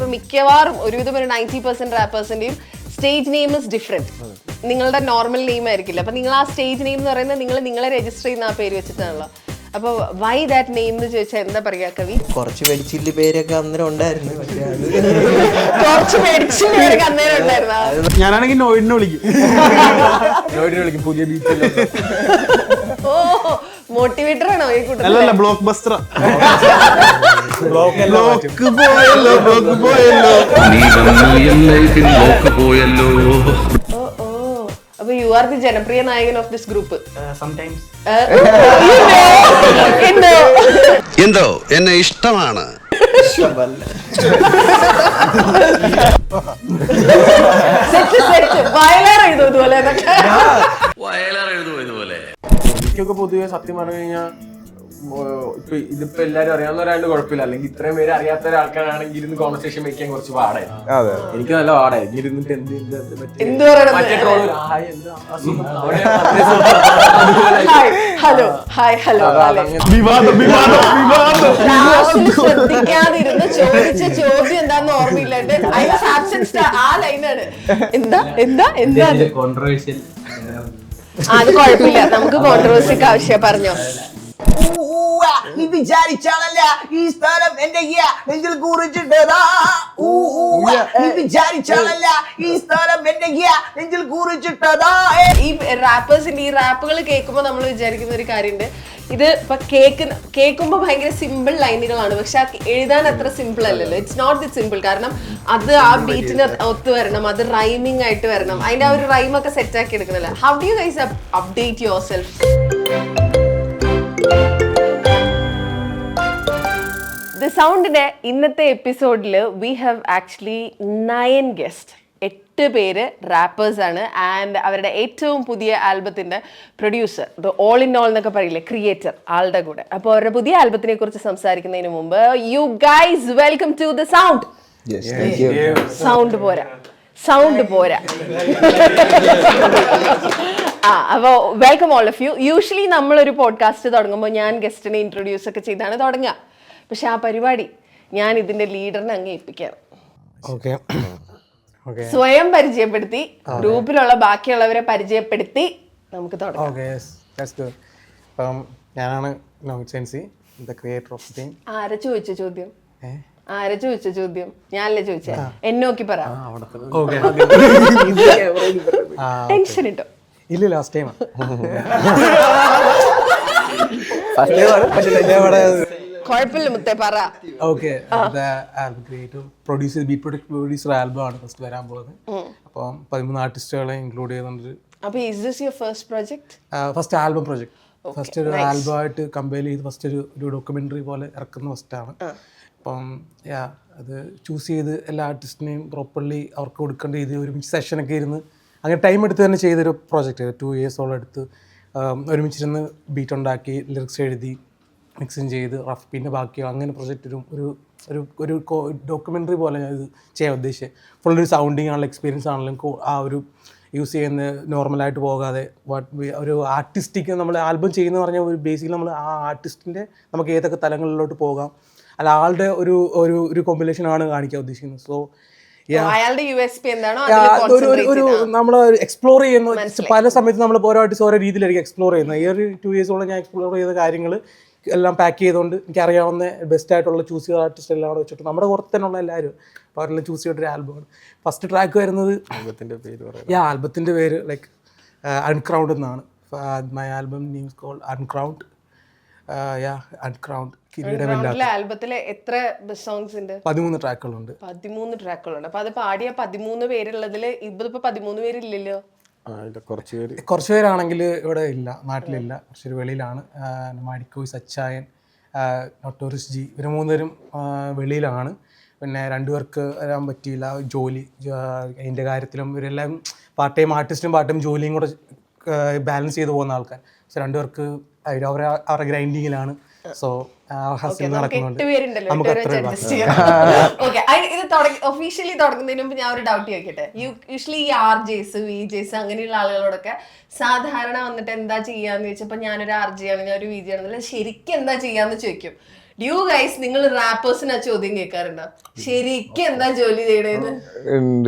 ഇപ്പൊ മിക്കവാറും ഒരുവിധം ഒരു 90% റാപ്പേഴ്സിന്റെയും സ്റ്റേജ് നെയിം ഇസ് ഡിഫറെന്റ്. നിങ്ങളുടെ നോർമൽ നെയിം ആയിരിക്കില്ല. അപ്പൊ നിങ്ങൾ ആ സ്റ്റേജ് നെയിം എന്ന് പറയുന്നത് നിങ്ങളെ രജിസ്റ്റർ ചെയ്യുന്ന ആ പേര് വെച്ചിട്ടാണല്ലോ. അപ്പൊ വൈ ദാറ്റ് നെയിം എന്ന് ചോദിച്ചാൽ എന്താ പറയാ കവി? കുറച്ച് വെടിച്ചില്ല പേരൊക്കെ അന്നേരം ഉണ്ടായിരുന്നു. കുറച്ച് മേടിച്ചില്ല പേരൊക്കെ അന്നേരം ഉണ്ടായിരുന്നു. ഞാനാണെങ്കിൽ നോയിഡിനെ വിളിക്കും. പുതിയ ബീച്ച്. ഓ മോട്ടിവേറ്റർ ആണോ ഈ കൂട്ടത്തിൽ? അല്ലല്ല, ബ്ലോക്ക് ബസ്റ്റർ. ബ്ലോക്ക് പോയല്ലോ, ബ്ലോക്ക് പോയല്ലോ. ഓ ഓ അപ്പൊ യു ആർ ദി ജനപ്രിയ നായകൻ ഓഫ് ദിസ് ഗ്രൂപ്പ്. എന്തോ എന്നെ ഇഷ്ടമാണ്. എനിക്കൊക്കെ പൊതുവെ സത്യം പറഞ്ഞു കഴിഞ്ഞാൽ ഇപ്പൊ ഇതിപ്പോ എല്ലാരും അറിയാവുന്ന ഒരാളുടെ കുഴപ്പമില്ല. അല്ലെങ്കിൽ ഇത്രയും പേര് അറിയാത്ത ഒരാൾക്കാരാണെങ്കിൽ ഇരുന്ന് കോൺവെർസേഷൻ വെക്കാൻ കുറച്ച് പാടായിരുന്നു. എനിക്ക് നല്ല പാടായിരുന്നു ഇരുന്നിട്ട് ശ്രദ്ധിക്കാതിരുന്ന് ചോദിച്ച ചോദ്യം എന്താന്ന് ഓർമ്മയില്ലാണ്ട് ആ ലൈനാണ്. എന്താ എന്താ എന്താ കോൺട്രവേഴ്ഷ്യൽ. അത് കുഴപ്പമില്ല, നമുക്ക് കോൺട്രവേഴ്സിക്ക് ആവശ്യം പറഞ്ഞോ. നീ വിചാരിച്ചാണല്ല ഈ സ്ഥലം എന്റെ നെഞ്ചിൽ കുറിച്ചിട്ടതാ. നീ വിചാരിച്ചാണല്ല ഈ സ്ഥലം എന്റെ നെഞ്ചിൽ കുറിച്ചിട്ടതാ. ഈ റാപ്പേഴ്സിന്റെ ഈ റാപ്പുകൾ കേൾക്കുമ്പോൾ നമ്മൾ വിചാരിക്കുന്ന ഒരു കാര്യമുണ്ട്. ഇത് ഇപ്പൊ കേൾക്കുമ്പോൾ ഭയങ്കര സിമ്പിൾ ലൈനുകളാണ്, പക്ഷെ എഴുതാൻ അത്ര സിമ്പിൾ അല്ലല്ലോ. It's not that simple. കാരണം അത് ആ ബീറ്റിന് ഒത്തു വരണം, അത് റൈമിംഗ് ആയിട്ട് വരണം, അതിന്റെ ആ ഒരു റൈമൊക്കെ സെറ്റ് ആക്കി എടുക്കണല്ലോ. How do you guys update yourself? The സൗണ്ടിന്റെ ഇന്നത്തെ എപ്പിസോഡിൽ വി ഹാവ് ആക്ച്വലി 9 ഗസ്റ്റ്. 8 പേര് റാപ്പേഴ്സ് ആണ്. ആൻഡ് അവരുടെ ഏറ്റവും പുതിയ ആൽബത്തിന്റെ producer, the all in all എന്നൊക്കെ പറയില്ലേ, ക്രിയേറ്റർ, ആളുടെ കൂടെ. അപ്പോൾ അവരുടെ പുതിയ ആൽബത്തിനെ കുറിച്ച് സംസാരിക്കുന്നതിന് മുമ്പ് you guys welcome to the sound. Sound പോരാ. അപ്പോൾ welcome all of you. Usually നമ്മളൊരു പോഡ്കാസ്റ്റ് തുടങ്ങുമ്പോൾ ഞാൻ ഗസ്റ്റിനെ ഇൻട്രൊഡ്യൂസ് ഒക്കെ ചെയ്താണ് തുടങ്ങുക. പക്ഷെ ആ പരിപാടി ഞാൻ ഇതിന്റെ ലീഡറിനെ അങ്ങ് ഏൽപ്പിക്കുകയാണ്. സ്വയം പരിചയപ്പെടുത്തി ഗ്രൂപ്പിലുള്ള ബാക്കിയുള്ളവരെ പരിചയപ്പെടുത്തി നമുക്ക് തുടങ്ങാം. ഞാനാണ് നോമിത് സെൻസി, ദ ക്രിയേറ്റർ ഓഫ് ദി. ആരെ ചോദിച്ച ചോദ്യം? ഞാനല്ലേ ചോദിച്ചേ? എന്നെ നോക്കി പറ. ടെൻഷൻ ഇട്ടോ? ഇല്ല, ലാസ്റ്റ് ടൈം. കുഴപ്പമില്ല മുത്തേ, പറ. ഓക്കെ, പ്രൊഡ്യൂസർ ആൽബം ആണ് ഫസ്റ്റ് വരാൻ പോകുന്നത്. അപ്പം 13 ആർട്ടിസ്റ്റുകളെ ഇൻക്ലൂഡ് ചെയ്യുന്നുണ്ട്. അപ്പൊ is this your first project? First album project. First ഒരു ആൽബമായിട്ട് കമ്പയർ ചെയ്ത് ഫസ്റ്റ് ഒരു ഡോക്യുമെന്ററി പോലെ ഇറക്കുന്ന ഫസ്റ്റാണ്. അപ്പം അത് ചൂസ് ചെയ്ത് എല്ലാ ആർട്ടിസ്റ്റിനെയും പ്രോപ്പർലി അവർക്ക് കൊടുക്കേണ്ട രീതി ഒരുമിച്ച് സെഷനൊക്കെ ഇരുന്ന് അങ്ങനെ ടൈം എടുത്ത് തന്നെ ചെയ്തൊരു പ്രോജക്റ്റ്. 2 ഇയേഴ്സോളം എടുത്ത് ഒരുമിച്ചിരുന്ന് ബീറ്റ് ഉണ്ടാക്കി, ലിറിക്സ് എഴുതി, മിക്സിങ് ചെയ്ത് റഫ്, പിന്നെ ബാക്കി അങ്ങനെ പ്രൊജക്റ്റ് ഒരു ഡോക്യുമെൻ്ററി പോലെ ഞാൻ ഇത് ചെയ്യാൻ ഉദ്ദേശിച്ചത്. ഫുൾ ഒരു സൗണ്ടിങ് ആണല്ലോ, എക്സ്പീരിയൻസ് ആണല്ലോ. ആ ഒരു യൂസ് ചെയ്യുന്ന നോർമലായിട്ട് പോകാതെ ഒരു ആർട്ടിസ്റ്റിക്ക് നമ്മൾ ആൽബം ചെയ്യുന്നത് പറഞ്ഞാൽ ഒരു ബേസിക്കലി നമ്മൾ ആ ആർട്ടിസ്റ്റിൻ്റെ നമുക്ക് ഏതൊക്കെ തലങ്ങളിലോട്ട് പോകാം, അല്ല ആളുടെ ഒരു കോമ്പിനേഷൻ ആണ് കാണിക്കാൻ ഉദ്ദേശിക്കുന്നത്. സോ ഒരു നമ്മൾ എക്സ്പ്ലോർ ചെയ്യുന്ന പല സമയത്ത് നമ്മൾ ഓരോ ആർട്ടിസ്റ്റ് ഓരോ രീതിയിലായിരിക്കും എക്സ്പ്ലോർ ചെയ്യുന്നത്. ഈ ഒരു 2 ഇയേഴ്സോളം ഞാൻ എക്സ്പ്ലോർ ചെയ്ത കാര്യങ്ങൾ എല്ലാം പാക്ക് ചെയ്തുകൊണ്ട് എനിക്ക് അറിയാവുന്ന ബെസ്റ്റ് ആയിട്ടുള്ള ചൂസ് ചെയ്ത ആർട്ടിസ്റ്റ് എല്ലാം അവിടെ വെച്ചിട്ട് നമ്മുടെ പുറത്ത് തന്നെയുള്ള എല്ലാവരും അപ്പോൾ അവരെല്ലാം ചൂസ് ചെയ്തിട്ടൊരു ആൽബമാണ്. ഫസ്റ്റ് ട്രാക്ക് വരുന്നത് ആൽബത്തിൻ്റെ പേര് ലൈക്ക് അൺക്രൗണ്ട് എന്നാണ്. My album names called uncrowned. Uncrowned. ആൽബത്തിലെ എത്ര സോങ്സ് ഉണ്ട്? 13 ട്രാക്കുകളുണ്ട്. 13 ട്രാക്കുകളുണ്ട്. അപ്പൊ അത് പാടിയ 13 പേരുള്ളതില് ഇതിപ്പോ 13 പേരില്ലല്ലോ. കുറച്ച് പേരാണെങ്കിൽ ഇവിടെ ഇല്ല, നാട്ടിലില്ല, കുറച്ചൊരു വെളിയിലാണ്. മാഡിക്കോയ്, സച്ചായൻ, നൊട്ടോറിയസ് ജി, ഇവർ 3 പേരും വെളിയിലാണ്. പിന്നെ 2 പേർക്ക് വരാൻ പറ്റിയില്ല, ജോലി അതിൻ്റെ കാര്യത്തിലും. ഇവരെല്ലാം പാർട്ട് ടൈം ആർട്ടിസ്റ്റും പാർട്ട് ടൈം ജോലിയും കൂടെ ബാലൻസ് ചെയ്ത് പോകുന്ന ആൾക്കാർ. പക്ഷെ 2 പേർക്ക് അവരുടെ ഗ്രൈൻഡിങ്ങിലാണ്. സോ നടക്കുന്നുണ്ട്. ഒഫീഷ്യലി തുടങ്ങുന്നതിന് മുമ്പ് ഞാൻ ഒരു ഡൗട്ട് ചോദിക്കട്ടെ. യൂഷ്വലി ഈ RJs, VJs അങ്ങനെയുള്ള ആളുകളോടൊക്കെ സാധാരണ വന്നിട്ട് എന്താ ചെയ്യാന്ന് ചോദിച്ചപ്പോ ഞാനൊരു RJ ആണ്, ഞാൻ ഒരു VJ ആണെന്നല്ല, ശരിക്കും എന്താ ചെയ്യാന്ന് ചോദിക്കും. ഡ്യൂ ഗൈസ്, നിങ്ങൾ റാപ്പേഴ്സിന് ആ ചോദ്യം കേൾക്കാറുണ്ടോ? ശരിക്കും എന്താ ജോലി ചെയ്യണേന്ന്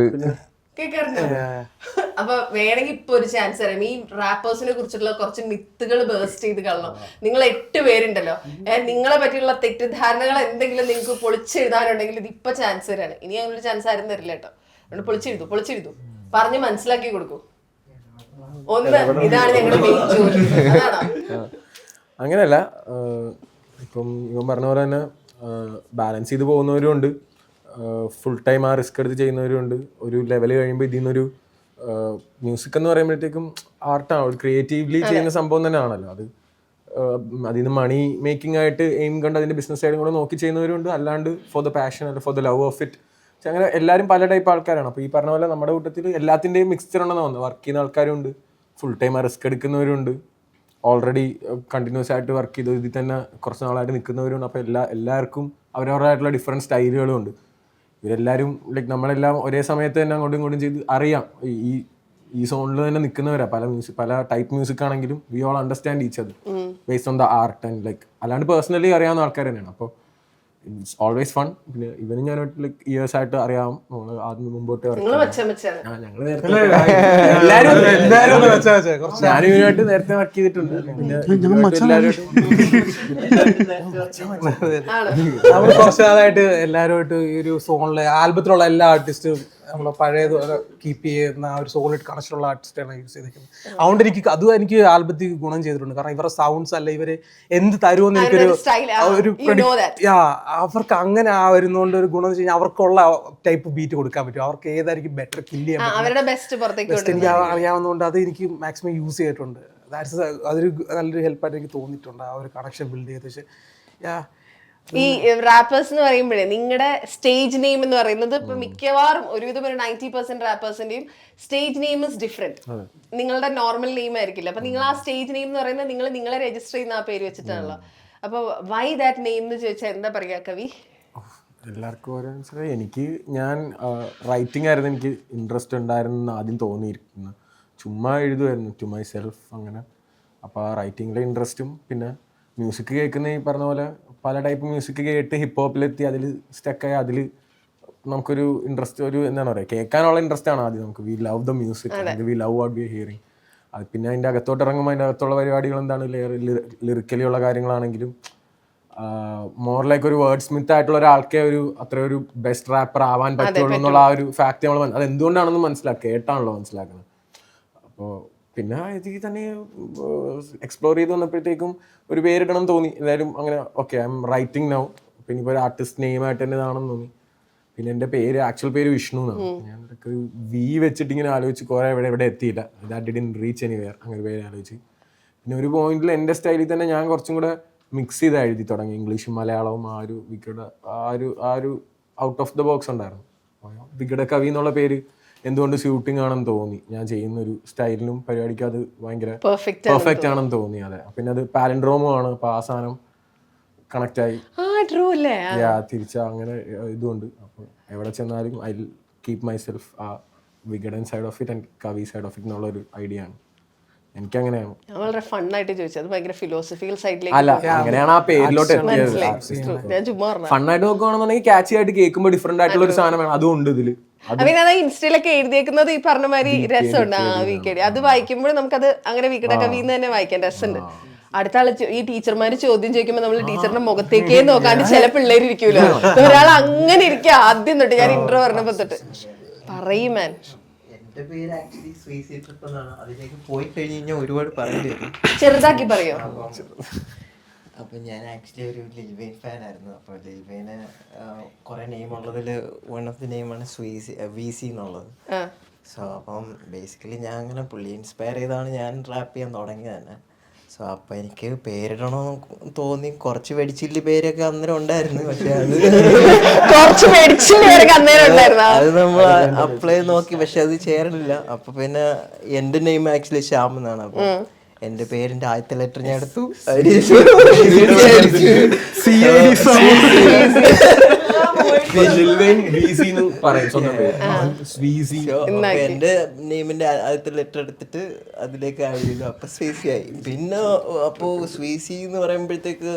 കേൾക്കാറുണ്ടോ? അപ്പൊ വേണമെങ്കിൽ ഇപ്പൊ ഒരു ചാൻസ് തരാം. ഈ റാപ്പേഴ്സിനെ കുറിച്ചുള്ള കുറച്ച് മിത്തുകൾ ബേസ്റ്റ് ചെയ്ത് കളണം. നിങ്ങൾ 8 പേരുണ്ടല്ലോ, നിങ്ങളെ പറ്റിയുള്ള തെറ്റിദ്ധാരണകൾ എന്തെങ്കിലും നിങ്ങൾക്ക് പൊളിച്ചെഴുതാനുണ്ടെങ്കിൽ ഇത് ഇപ്പൊ ചാൻസ് തരാണ്. ഇനി അങ്ങനൊരു ചാൻസ് ആരും തരില്ല കേട്ടോ. അതുകൊണ്ട് പൊളിച്ചെഴുതു പറഞ്ഞ് മനസ്സിലാക്കി കൊടുക്കൂ. ഒന്ന് ഇതാണ് ഞങ്ങളുടെ മെയിൻ ജോലി. അതാണോ? അങ്ങനെയല്ല, ഇപ്പം ഇവൻ പറഞ്ഞ പോലെ തന്നെ ബാലൻസ് ചെയ്ത് പോകുന്നവരും ഉണ്ട്, ഫുൾ ടൈം ആ റിസ്ക് എടുത്ത് ചെയ്യുന്നവരും ഉണ്ട്. ഒരു ലെവൽ കഴിയുമ്പോൾ ഇതിൽ നിന്നൊരു മ്യൂസിക് എന്ന് പറയുമ്പോഴത്തേക്കും ആർട്ടാണ്, ഒരു ക്രിയേറ്റീവ്ലി ചെയ്യുന്ന സംഭവം തന്നെ ആണല്ലോ അത്. അതിൽ നിന്ന് മണി മേക്കിംഗ് ആയിട്ട് എയിം കണ്ട് അതിൻ്റെ ബിസിനസ് സൈഡും കൂടെ നോക്കി ചെയ്യുന്നവരുണ്ട്, അല്ലാണ്ട് ഫോർ ദ പാഷൻ അല്ല for the love of it. അങ്ങനെ എല്ലാവരും പല ടൈപ്പ് ആൾക്കാരാണ്. അപ്പോൾ ഈ പറഞ്ഞ പോലെ നമ്മുടെ കൂട്ടത്തിൽ എല്ലാത്തിൻ്റെയും മിക്സ്ചർ ഉണ്ടെന്ന് തോന്നുന്നത്. വർക്ക് ചെയ്യുന്ന ആൾക്കാരുണ്ട്, ഫുൾ ടൈം ആ റിസ്ക് എടുക്കുന്നവരുണ്ട്, ഓൾറെഡി കണ്ടിന്യൂസ് ആയിട്ട് വർക്ക് ചെയ്ത് ഇതിൽ തന്നെ കുറച്ച് നാളായിട്ട് നിൽക്കുന്നവരുണ്ട്. അപ്പോൾ എല്ലാവർക്കും അവരവരുടേതായിട്ടുള്ള ഡിഫറെൻറ്റ് സ്റ്റൈലുകളും ഉണ്ട്. ഇവരെല്ലാവരും ലൈക്ക് നമ്മളെല്ലാം ഒരേ സമയത്ത് തന്നെ അങ്ങോട്ടും ഇങ്ങോട്ടും ചെയ്ത് അറിയാം. ഈ സോണിൽ തന്നെ നിൽക്കുന്നവരാ. പല ടൈപ്പ് മ്യൂസിക് ആണെങ്കിലും we all understand each other based on the art and like അല്ലാണ്ട് പേഴ്സണലി അറിയാവുന്ന ആൾക്കാർ തന്നെയാണ്. അപ്പോൾ ഇറ്റ്സ് ഓൾവേസ് ഫൺ. പിന്നെ ഇവനും ഞാനായിട്ട് ലൈക്ക് ഇയേഴ്സ് ആയിട്ട് അറിയാം. നമ്മൾ ആദ്യം മുമ്പോട്ട് ഞങ്ങൾ നേരത്തെ ഞാനും ഇവനുമായിട്ട് നേരത്തെ വർക്ക് ചെയ്തിട്ടുണ്ട്. പിന്നെ നമ്മൾ കുറച്ച് നാളായിട്ട് എല്ലാവരുമായിട്ട് ഈ ഒരു സോണിലെ ആൽബത്തിലുള്ള എല്ലാ ആർട്ടിസ്റ്റും നമ്മളെ പഴയത് കീപ്പ് ചെയ്യുന്ന ആ ഒരു സോളിഡ് കണക്ഷനുള്ള ആർട്ടിസ്റ്റാണ് യൂസ് ചെയ്തിരിക്കുന്നത്. അതുകൊണ്ട് എനിക്ക് ആൽബത്തിൽ ഗുണം ചെയ്തിട്ടുണ്ട്. കാരണം ഇവരുടെ സൗണ്ട്സ് അല്ല ഇവര് എന്ത് തരുമെന്ന് എനിക്കൊരു അവർക്ക് അങ്ങനെ വരുന്നതുകൊണ്ട് ഒരു ഗുണം എന്ന് വെച്ച് കഴിഞ്ഞാൽ അവർക്കുള്ള ടൈപ്പ് ബീറ്റ് കൊടുക്കാൻ പറ്റും. അവർക്ക് ഏതായിരിക്കും ബെറ്റർ കില്ല് ചെയ്യാൻ പറ്റും എനിക്ക് അറിയാവുന്നതുകൊണ്ട് അത് എനിക്ക് മാക്സിമം യൂസ് ചെയ്തിട്ടുണ്ട്. അതൊരു നല്ലൊരു ഹെൽപ്പായിട്ട് എനിക്ക് തോന്നിയിട്ടുണ്ട് ആ ഒരു കണക്ഷൻ ബിൽഡ് ചെയ്ത്. പക്ഷേ ഈ റാപ്പേഴ്സ് എന്ന് പറയുമ്പോഴേ നിങ്ങളുടെ സ്റ്റേജ് നെയിം എന്ന് പറയുന്നത് ഇപ്പൊ മിക്കവാറും ഒരുവിധം ഒരു 90% റാപ്പേഴ്സിന്റെയും സ്റ്റേജ് നെയിം ഇസ് ഡിഫറെന്റ്. നിങ്ങളുടെ നോർമൽ നെയിം ആയിരിക്കില്ല. അപ്പൊ നിങ്ങൾ ആ സ്റ്റേജ് നെയിം എന്ന് പറയുന്നത് നിങ്ങളെ രജിസ്റ്റർ ചെയ്യുന്ന ആ പേര് വെച്ചിട്ടാണല്ലോ. അപ്പൊ വൈ ദാറ്റ് നെയിം എന്ന് ചോദിച്ചാൽ എന്താ പറയാ കവി? എല്ലാവർക്കും ഓരോ എനിക്ക് ഞാൻ റൈറ്റിംഗ് ആയിരുന്നു എനിക്ക് ഇൻട്രസ്റ്റ് ഉണ്ടായിരുന്നു ആദ്യം തോന്നിയിരിക്കുന്നത്. ചുമ്മാ എഴുതുമായിരുന്നു ടു മൈ സെൽഫ് അങ്ങനെ. അപ്പോൾ ആ റൈറ്റിങ്ങിലെ ഇൻട്രസ്റ്റും പിന്നെ മ്യൂസിക് കേൾക്കുന്ന ഈ പറഞ്ഞ പോലെ പല ടൈപ്പ് മ്യൂസിക് കേട്ട് ഹിപ്പ് ഹോപ്പിലെത്തി അതിൽ സ്റ്റക്കായി അതിൽ നമുക്കൊരു ഇൻട്രസ്റ്റ് ഒരു എന്താണ് പറയുക കേൾക്കാനുള്ള ഇൻട്രസ്റ്റ് ആണ് ആദ്യം നമുക്ക്. We love the music, we love what we hearing. അത് പിന്നെ അതിൻ്റെ അകത്തോട്ട് ഇറങ്ങുമ്പോൾ അതിൻ്റെ അകത്തുള്ള പരിപാടികൾ എന്താണ് ലിറിക്കലി ഉള്ള കാര്യങ്ങളാണെങ്കിലും മോർ ലൈക്ക് ഒരു വേർഡ് സ്മിത്ത് ആയിട്ടുള്ള ഒരാൾക്കേ അത്രയൊരു ബെസ്റ്റ് റാപ്പർ ആവാൻ പറ്റുള്ളൂ എന്നുള്ള ആ ഒരു ഫാക്ട് നമ്മൾ അത് എന്തുകൊണ്ടാണെന്ന് കേട്ടാണല്ലോ മനസ്സിലാക്കുന്നത്. അപ്പോൾ പിന്നെ ഇതിൽ തന്നെ എക്സ്പ്ലോർ ചെയ്ത് വന്നപ്പോഴത്തേക്കും ഒരു പേരിടണം തോന്നി. എന്തായാലും അങ്ങനെ okay I M writing now. പിന്നെ ഇപ്പോൾ ഒരു ആർട്ടിസ്റ്റ് നെയിമായിട്ട് തന്നെ ഇതാണെന്ന് തോന്നി. പിന്നെ എൻ്റെ ആക്ച്വൽ പേര് വിഷ്ണു എന്നാണ്. ഞാൻ ഒരു വി വെച്ചിട്ട് ഇങ്ങനെ ആലോചിച്ച് കുറേ എവിടെ എത്തിയില്ല. ദാറ്റ് ഡിഡ്ന്റ് റീച്ച് എനിവെയർ അങ്ങനെ പേര് ആലോചിച്ച്. പിന്നെ ഒരു പോയിന്റിൽ എൻ്റെ സ്റ്റൈലിൽ തന്നെ ഞാൻ കുറച്ചും കൂടെ മിക്സ് ചെയ്ത് എഴുതി തുടങ്ങി. ഇംഗ്ലീഷും മലയാളവും ആ ഒരു വിക്കയുടെ ആ ഒരു ഔട്ട് ഓഫ് ദ ബോക്സ് ഉണ്ടായിരുന്നു. വിക്കയുടെ കവി എന്നുള്ള പേര് എന്തുകൊണ്ട് സ്യൂട്ടിങ് ആണെന്ന് തോന്നി. ഞാൻ ചെയ്യുന്ന ഒരു സ്റ്റൈലിനും പരിപാടിക്കും അത് ഭയങ്കര പെർഫെക്റ്റ് ആണെന്ന് തോന്നി. അതെ, പിന്നെ അത് പാലൻഡ്രോമും ആണ്. അപ്പോൾ ആ സാധനം കണക്ട് ആയി തിരിച്ച അങ്ങനെ ഇതുകൊണ്ട്. അപ്പോൾ എവിടെ ചെന്നാലും ഐ കീപ് മൈ സെൽഫ് ആ വിഗഡൻ സൈഡ് ഓഫ് ഇറ്റ് ആൻഡ് കവി സൈഡ് ഓഫ് ഇറ്റ് എന്നുള്ളൊരു ഐഡിയ ആണ്. എനിക്കങ്ങനെയാണ്. വളരെ ഫണ്ണായിട്ട് ചോദിച്ചത്, ഭയങ്കര ഫിലോസഫിക്കൽ സൈഡിലേക്ക് അല്ല, അങ്ങനെയാണ് ആ പേരിലോട്ട് എത്തിയത്. ഫണ്ണായിട്ട് നോക്കുകയാണെന്നുണ്ടെങ്കിൽ ക്യാച്ചി ആയിട്ട് കേൾക്കുമ്പോൾ ഡിഫറെന്റ് ആയിട്ടുള്ള ഒരു സാധനം വേണം. അതുകൊണ്ട് ഇതില് ഇൻസ്റ്റയിലൊക്കെ എഴുതിയേക്കുന്നത് ഈ പറഞ്ഞ മാതിരി രസമുണ്ട്. ആ വീക്കടി അത് വായിക്കുമ്പോൾ നമുക്കത് അങ്ങനെ വീക്കട കവിന്ന് തന്നെ വായിക്കാൻ രസമുണ്ട്. അടുത്ത ആള് ഈ ടീച്ചർമാര് ചോദ്യം ചോദിക്കുമ്പോൾ നമ്മൾ ടീച്ചറിന്റെ മുഖത്തേക്കേ നോക്കാണ്ട് ചില പിള്ളേർ ഇരിക്കൂലോ. ഒരാൾ അങ്ങനെ ഇരിക്കുക ആദ്യം തൊട്ട്. ഞാൻ ഇന്റർവ്യൂ പറഞ്ഞപ്പോ തൊട്ട് പറയും മാൻ. എന്റെ പേര് ആക്ച്വലി സ്വീസി ട്രിപ്പ് എന്നാണ്. അതിലേക്ക് പോയി കഴിഞ്ഞ് കഴിഞ്ഞാൽ ഒരുപാട് പറയേണ്ടി വരും. ചെറുതാക്കി പറയോ? അപ്പം ഞാൻ ആക്ച്വലി ഒരു ലിൽ വെയ്ൻ ഫാൻ ആയിരുന്നു. അപ്പോൾ ലിൽ വെയ്ന് കുറെ നെയിം ഉള്ളതിൽ വൺ ഓഫ് ദി നെയിമാണ് VC എന്നുള്ളത്. സോ അപ്പം ബേസിക്കലി ഞാൻ അങ്ങനെ പുള്ളി ഇൻസ്പയർ ചെയ്താണ് ഞാൻ റാപ്പ് ചെയ്യാൻ തുടങ്ങിയത് തന്നെ. സോ അപ്പം എനിക്ക് പേരിടണമെന്ന് തോന്നി. കുറച്ച് വെടിച്ചില്ലി പേരൊക്കെ അന്നേരം ഉണ്ടായിരുന്നു. പക്ഷെ അത് നമ്മൾ അപ്ലൈ നോക്കി, പക്ഷെ അത് ചേരണില്ല. അപ്പൊ പിന്നെ എന്റെ നെയിം ആക്ച്വലി ശ്യാം എന്നാണ്. അപ്പൊ എന്റെ പേരിന്റെ ആദ്യത്തെ ലെറ്റർ ഞാൻ എടുത്തു. ലിൽവെയിൻ VC എന്ന് പറയും സ്വന്തം പേര്. സ്വീസി. അപ്പൊ എന്റെ നെയിമിന്റെ ആദ്യത്തെ ലെറ്റർ എടുത്തിട്ട് അതിലേക്ക് ആഡ് ചെയ്തു, അപ്പൊ സ്വീസി ആയി. പിന്നെ അപ്പോ സ്വീസി എന്ന് പറയുമ്പോഴത്തേക്ക്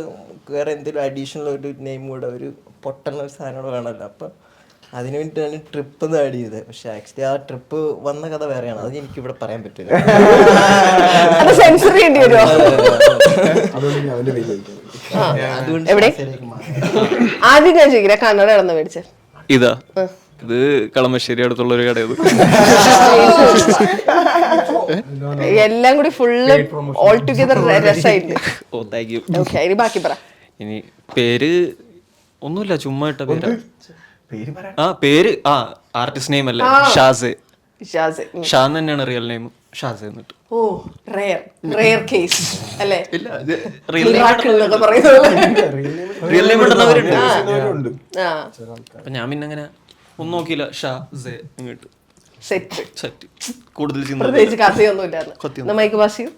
വേറെ എന്തെങ്കിലും അഡീഷണൽ ഒരു നെയിം കൂടെ, ഒരു പൊട്ടണ ഒരു സാധനം കൂടെ വേണമല്ലോ. അപ്പൊ അതിനു വേണ്ടിയിട്ടാണ് ട്രിപ്പ് എന്ന് ആഡ് ചെയ്തത്. പക്ഷെ ആക്ച്വലി ആ ട്രിപ്പ് വന്ന കഥ വേറെയാണ്, അത് എനിക്ക് ഇവിടെ പറയാൻ പറ്റില്ല. അത് സെൻസർ ചെയ്യേണ്ടി വരുമോ? അതുകൊണ്ട് ഞാൻ അവന്റെ പേര് ചോദിക്കുന്നത്. അതുകൊണ്ട് എവിടെ? ശരിയാക്കി മാറി. ആദ്യം ഞാൻ ചോദിക്കില്ല, കണ്ണട കിടന്ന് മേടിച്ചത് ഇതാ, ഇത് കളമശ്ശേരി അടുത്തുള്ള ഒരു കടയത്. എല്ലാം കൂടി ഫുള്ള് ഓൾ ടുഗെദർ രസമായിട്ട്. ഓ താങ്ക് യു. ഓക്കെ, ഇനി ബാക്കി പറ. ഇനി പേര് ഒന്നുമില്ല, ചുമ്മാ ഇട്ട പേരാ. പേര് ആർട്ടിസ്റ്റ് നെയിം അല്ലേ, ഷാസെ. ഷാസ്. ഷാൻ തന്നെയാണ് റിയൽ നെയിം, ഷാസെ എന്നിട്ട്. ഓ, റെയർ കേസ് അല്ലേ? ഇല്ല, ഇത് റിയൽ Miracle എന്നൊക്കെ പറയുന്നത് പോലെ. റിയൽ നെയിം ഇടുന്നവരുണ്ട്. ആ, അപ്പൊ ഞാൻ പിന്നെ അങ്ങനെ ഒന്നും നോക്കിയില്ല, ഷാസെ ഇങ്ങോട്ട് സെറ്റ്. സെറ്റ്. കൂടുതൽ പ്രത്യേകിച്ച് കഥയൊന്നും ഇല്ലായിരുന്നു. മൈക്ക് പാസ് ചെയ്യും.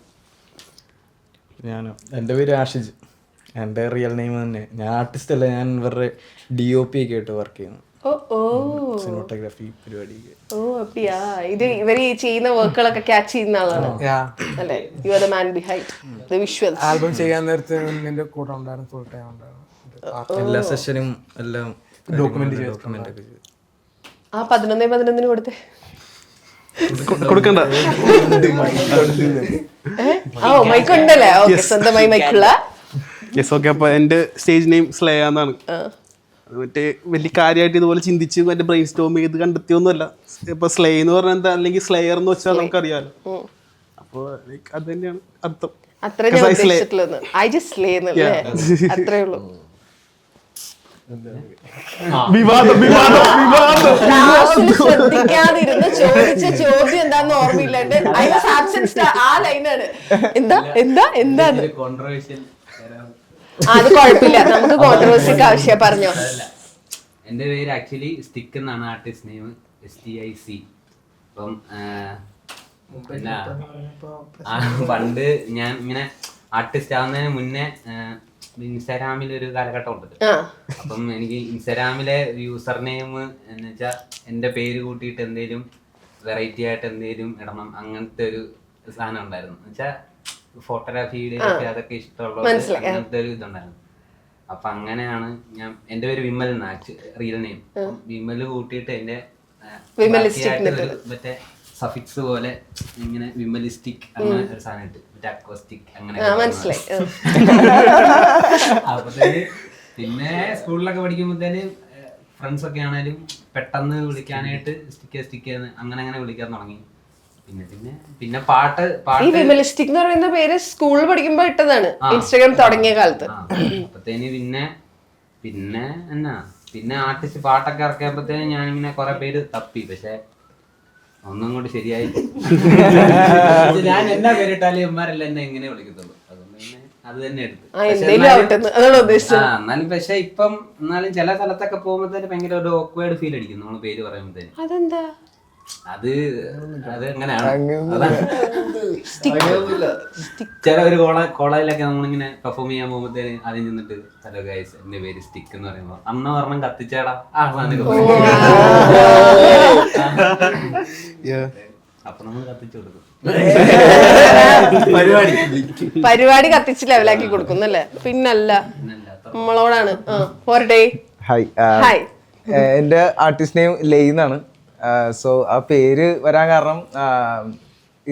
ഞാനോ, എൻ്റെ പേര് ആഷിജ്. എൻ്റെ റിയൽ നെയിം തന്നെ. ഞാൻ ആർട്ടിസ്റ്റ് അല്ല, ഞാൻ ഇവരുടെ DOP ഒക്കെ ആയിട്ട് വർക്ക് ചെയ്യുന്നു. സിനിമാറ്റോഗ്രാഫി പരിപാടിയൊക്കെ. ഓ അപ്പിയാ, ഇത് ഇവര് ഈ ചെയ്യുന്ന വർക്കുകളൊക്കെ ക്യാച്ച് ചെയ്യുന്ന ആളാണ് അല്ലേ? You are the man behind the visuals. Album ചെയ്യാൻ നേരത്തെ നിന്റെ കൂടെ ഉണ്ടായിരുന്നു, ഫുൾ ടൈം ഉണ്ടായിരുന്നു. എല്ലാ സെഷനും എല്ലാം ഡോക്യുമെന്റ് ഒക്കെ ചെയ്തു. ആ 11 കൊടുത്തേ. കൊടുക്കണ്ട. ഓ മൈക്ക് ഉണ്ടല്ലേ? ഓക്കെ, സ്വന്തമായി മൈക്കുള്ള. Yes, okay. അപ്പൊ എന്റെ സ്റ്റേജ് നെയിം സ്ലേയ എന്നാണ്. അത് മറ്റേ വലിയ കാര്യമായിട്ട് ഇതുപോലെ ചിന്തിച്ച് മറ്റേ ബ്രെയിൻ സ്റ്റോം ചെയ്ത് കണ്ടെത്തിയൊന്നുമല്ല. ഇപ്പൊ സ്ലേ എന്ന് പറഞ്ഞാൽ എന്താ, അല്ലെങ്കിൽ സ്ലെയർ എന്ന് വെച്ചാൽ നമുക്കറിയാലോ. അപ്പൊ അത് തന്നെയാണ് അർത്ഥം. അത്ര ഞാൻ ഉദ്ദേശിച്ചിട്ടുള്ളത്. ഐ ജസ്റ്റ് സ്ലേ എന്നല്ലേ, അത്രേ ഉള്ളൂ. ക്ലാസ്സിൽ ശ്രദ്ധിക്കാതിരുന്ന് ചോദിച്ച ചോദ്യം എന്താന്ന് ഓർമ്മയില്ലാണ്ട് ഐ വാസ് ആബ്സെന്റ്. ആ ലൈനാണ്. എന്താന്ന് അത് കുഴപ്പമില്ല, നമുക്ക് കോൺട്രവേഴ്സിക്ക് ആവശ്യം. പറഞ്ഞോ. എൻ്റെ പേര് ആക്ച്വലി സ്റ്റിക്ക് എന്നാണ് ആർട്ടിസ്റ്റ് നെയിം, STIC. അപ്പം പിന്നെ പണ്ട് ഞാൻ ഇങ്ങനെ ആർട്ടിസ്റ്റ് ആവുന്നതിന് മുന്നേ ഇൻസ്റ്റാഗ്രാമിൽ ഒരു കാലഘട്ടം ഉണ്ട്. അപ്പം എനിക്ക് ഇൻസ്റ്റാഗ്രാമിലെ യൂസർ നെയിം എന്ന് വെച്ചാൽ എൻ്റെ പേര് കൂട്ടിയിട്ട് എന്തെങ്കിലും വെറൈറ്റി ആയിട്ട് എന്തെങ്കിലും ഇടണം, അങ്ങനത്തെ ഒരു സാധനം ഉണ്ടായിരുന്നു. എന്ന് വെച്ചാൽ ഫോട്ടോഗ്രാഫി, വീഡിയോഗ്രാഫി അതൊക്കെ ഇഷ്ടമുള്ള അങ്ങനത്തെ ഒരു ഇതുണ്ടായിരുന്നു. അപ്പൊ അങ്ങനെയാണ് ഞാൻ, എൻ്റെ പേര് വിമൽ എന്നാണ് റിയൽ നെയിം. വിമൽ കൂട്ടിയിട്ട് എൻ്റെ മറ്റേ സഫിക്സ് പോലെ ഇങ്ങനെ വിമലിസ്റ്റിക് അങ്ങനെ ഒരു സാധനം ഇട്ട്, മറ്റേ അക്വസ്റ്റിക് അങ്ങനെ. അപ്പത്തേന് പിന്നെ സ്കൂളിലൊക്കെ പഠിക്കുമ്പോഴത്തേന് ഫ്രണ്ട്സ് ഒക്കെ ആണേലും പെട്ടെന്ന് വിളിക്കാനായിട്ട് സ്റ്റിക്ക് അങ്ങനെ വിളിക്കാൻ തുടങ്ങി. പിന്നെ പാട്ട് ഈ വിമലിസ്റ്റിക് എന്ന് പറയുന്ന പേര് സ്കൂളിൽ പഠിക്കുമ്പോ ഇട്ടതാണ്, ഇൻസ്റ്റാഗ്രാം തുടങ്ങിയ കാലത്ത്. അപ്പത്തേന് പിന്നെ ആർട്ടിസ്റ്റ് പാട്ടൊക്കെ ഇറക്കിയപ്പോഴത്തേന് ഞാനിങ്ങനെ കുറെ പേര് തപ്പി, പക്ഷെ ഒന്നും കൂടി ശരിയായി. ഞാൻ എന്നാ പേരിട്ടാലും ഇവന്മാരെല്ലാം എന്നെ എങ്ങനെ വിളിക്കത്തുള്ളൂ, അതുകൊണ്ട് പിന്നെ അത് തന്നെ എടുത്തു. എന്നാലും പക്ഷെ എന്നാലും ചില സ്ഥലത്തൊക്കെ പോകുമ്പോഴത്തേന് ഭയങ്കര ഒരു ഓക്വേർഡ് ഫീൽ അടിക്കും നമ്മള് പേര് പറയുമ്പോഴത്തേന്. അതെന്താ? അത് അങ്ങനെയാണ്. ചില ഒരു കോളേജിലൊക്കെ നമ്മളിങ്ങനെ പെർഫോം ചെയ്യാൻ പോകുമ്പോഴത്തേന് അതിൽ നിന്നിട്ട് ഹലോ ഗൈസ് എന്റെ പേര് സ്റ്റിക്ക് എന്ന് പറയുമ്പോ അന്ന് പറഞ്ഞ കത്തിച്ചേടാ അപ്പൊ നമ്മൾ കത്തിച്ചു കൊടുക്കും. പരിപാടി കത്തിച്ച് ലെവലാക്കി കൊടുക്കുന്നല്ലേ? പിന്നല്ല, നമ്മളോടാണ്. പോരട്ടെ. ഹായ്, എന്റെ ആർട്ടിസ്റ്റ് നെയിം ലെയ്ന്നാണ്. സോ ആ പേര് വരാൻ കാരണം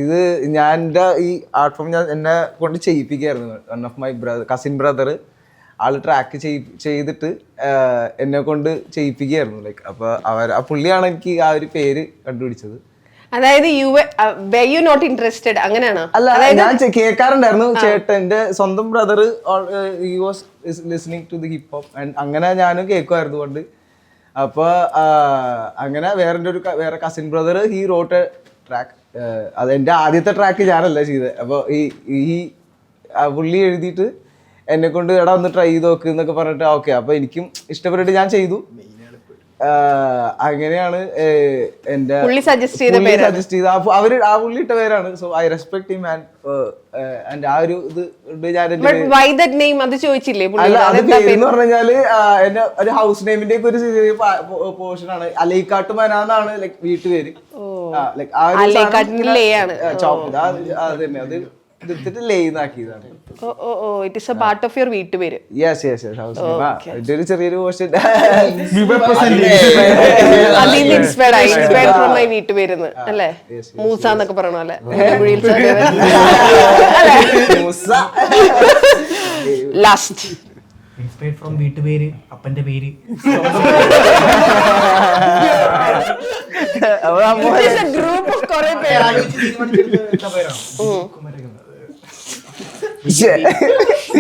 ഇത് ഞാൻ എൻ്റെ ഈ ആർട്ട് ഫോം ഞാൻ എന്നെ കൊണ്ട് ചെയ്യിപ്പിക്കുകയായിരുന്നു. One of my cousin brother ആൾ ട്രാക്ക് ചെയ്തിട്ട് എന്നെ കൊണ്ട് ചെയ്യിപ്പിക്കുകയായിരുന്നു. ലൈക്ക് അപ്പോൾ ആ പുള്ളിയാണ് എനിക്ക് ആ ഒരു പേര് കണ്ടുപിടിച്ചത്. അതായത് യു നോട്ട് ഇൻട്രസ്റ്റഡ് അങ്ങനെയാണോ? അല്ല, ഞാൻ കേൾക്കാറുണ്ടായിരുന്നു. ചേട്ടൻ്റെ സ്വന്തം brother he was listening to the hip hop and അങ്ങനെ ഞാനും കേൾക്കുമായിരുന്നു കൊണ്ട്. അപ്പോൾ അങ്ങനെ വേറെ cousin brother he wrote a track. അത് എൻ്റെ ആദ്യത്തെ ട്രാക്ക് ഞാനല്ല ചെയ്തത്. അപ്പോൾ ഈ പുള്ളി എഴുതിയിട്ട് എന്നെ കൊണ്ട് എടാ ഒന്ന് ട്രൈ ചെയ്ത് നോക്ക് എന്നൊക്കെ പറഞ്ഞിട്ട് ഓക്കെ. അപ്പോൾ എനിക്കും ഇഷ്ടപ്പെട്ടിട്ട് ഞാൻ ചെയ്തു. അങ്ങനെയാണ് എന്റെ പുള്ളി suggest ചെയ്ത സജസ്റ്റ് ചെയ്ത അവര് ആ പുള്ളി ഇട്ട പേരാണ്. So I respect him and ആ ഒരു ഇത് ഞാൻ why that name അത് ചോദിച്ചില്ലേ അല്ല അത് പേരെന്ന് പറഞ്ഞു കഴിഞ്ഞാല് എന്റെ ഒരു ഹൗസ് നെയിമിന്റെ ഒക്കെ ഒരു ചെറിയ പോർഷൻ ആണ്. അലൈക്കാട്ട് മന എന്നാണ് ലൈക് വീട്ടുപേര്. അത് തന്നെ അത് എടുത്തിട്ട് ലേന്നാക്കിയതാണ്. It is a part of your വീട്ടുപേര്. Yes yes yes house name. ഇതൊരു ചെറിയൊരു പോർഷൻ ഇൻസ്പയർഡ് ഫ്രം മൈ വീട്ടുപേരുന്ന് അല്ലേ? മൂസ എന്നൊക്കെ പറയണ പോലെ ലാസ്റ്റ് ഇൻസ്പയർഡ് ഫ്രം വീട്ടുപേര് അപ്പന്റെ പേര്. ഗ്രൂപ്പ് ഓഫ് കുറെ പേരാണ്.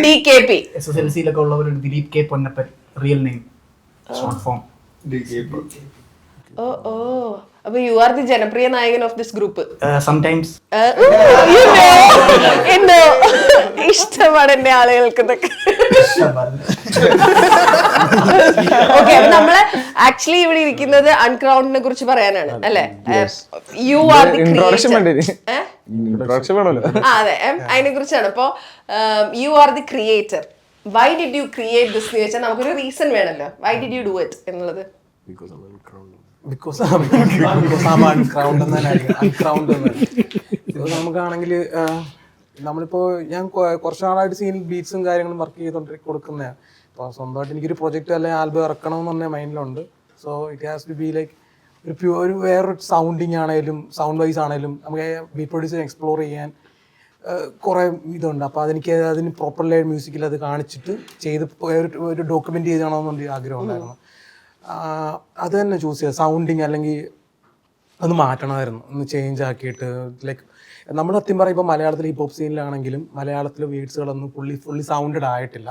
DKP SSLC-ലൊക്കെ ഉള്ളവരുണ്ട്. Dileep K Ponnappan, real name, short form അപ്പൊ യു ആർ ദി ജനപ്രിയ നായകൻ ഓഫ് ദിസ് ഗ്രൂപ്പ്. സംടൈംസ്. എന്തോ ഇഷ്ടമാണ് എന്റെ ആളുകൾക്ക് ഇതൊക്കെ. ഓക്കെ, അപ്പൊ നമ്മള് ആക്ച്വലി ഇവിടെ ഇരിക്കുന്നത് അൺക്രൗഡിനെ കുറിച്ച് പറയാനാണ് അല്ലെ? യു ആർ ദി അതെ, അതിനെ കുറിച്ചാണ്. അപ്പൊ you are the creator. Why did you create this എന്ന് ചോദിച്ചാൽ നമുക്കൊരു റീസൺ വേണമല്ലോ. Why did you do it എന്നുള്ളത്. നമുക്കാണെങ്കിൽ നമ്മളിപ്പോ ഞാൻ കുറച്ച് നാളായിട്ട് സീനിൽ ബീറ്റ്സും കാര്യങ്ങളും വർക്ക് ചെയ്തോണ്ട് കൊടുക്കുന്നതാണ്. അപ്പോൾ സ്വന്തമായിട്ട് എനിക്കൊരു പ്രൊജക്റ്റ് അല്ലെങ്കിൽ ആൽബം ഇറക്കണമെന്ന് പറഞ്ഞ മൈൻഡിലുണ്ട്. So it has to be like ഒരു വേറൊരു സൗണ്ടിങ് ആണെങ്കിലും സൗണ്ട് വൈസ് ആണെങ്കിലും നമുക്ക് ബീറ്റ് പ്രൊഡ്യൂസർ എക്സ്പ്ലോർ ചെയ്യാൻ കുറേ ഇതുണ്ട്. അപ്പോൾ അതിന് പ്രോപ്പർലി മ്യൂസിക്കിൽ അത് കാണിച്ചിട്ട് ചെയ്ത് ഒരു ഡോക്യുമെൻ്റ് ചെയ്യണമെന്നുണ്ട് ആഗ്രഹം ഉണ്ടായിരുന്നു. അത് തന്നെ ചൂസ് ചെയ്യുക. സൗണ്ടിങ് അല്ലെങ്കിൽ ഒന്ന് മാറ്റണമായിരുന്നു, ഒന്ന് ചേഞ്ച് ആക്കിയിട്ട്. ലൈക്ക് നമ്മൾ സത്യം പറയും ഇപ്പോൾ മലയാളത്തിൽ ഹിപ്പ് ഹോപ്പ് സീനിലാണെങ്കിലും മലയാളത്തിലെ വേർഡ്സുകളൊന്നും ഫുള്ളി സൗണ്ടഡ് ആയിട്ടില്ല.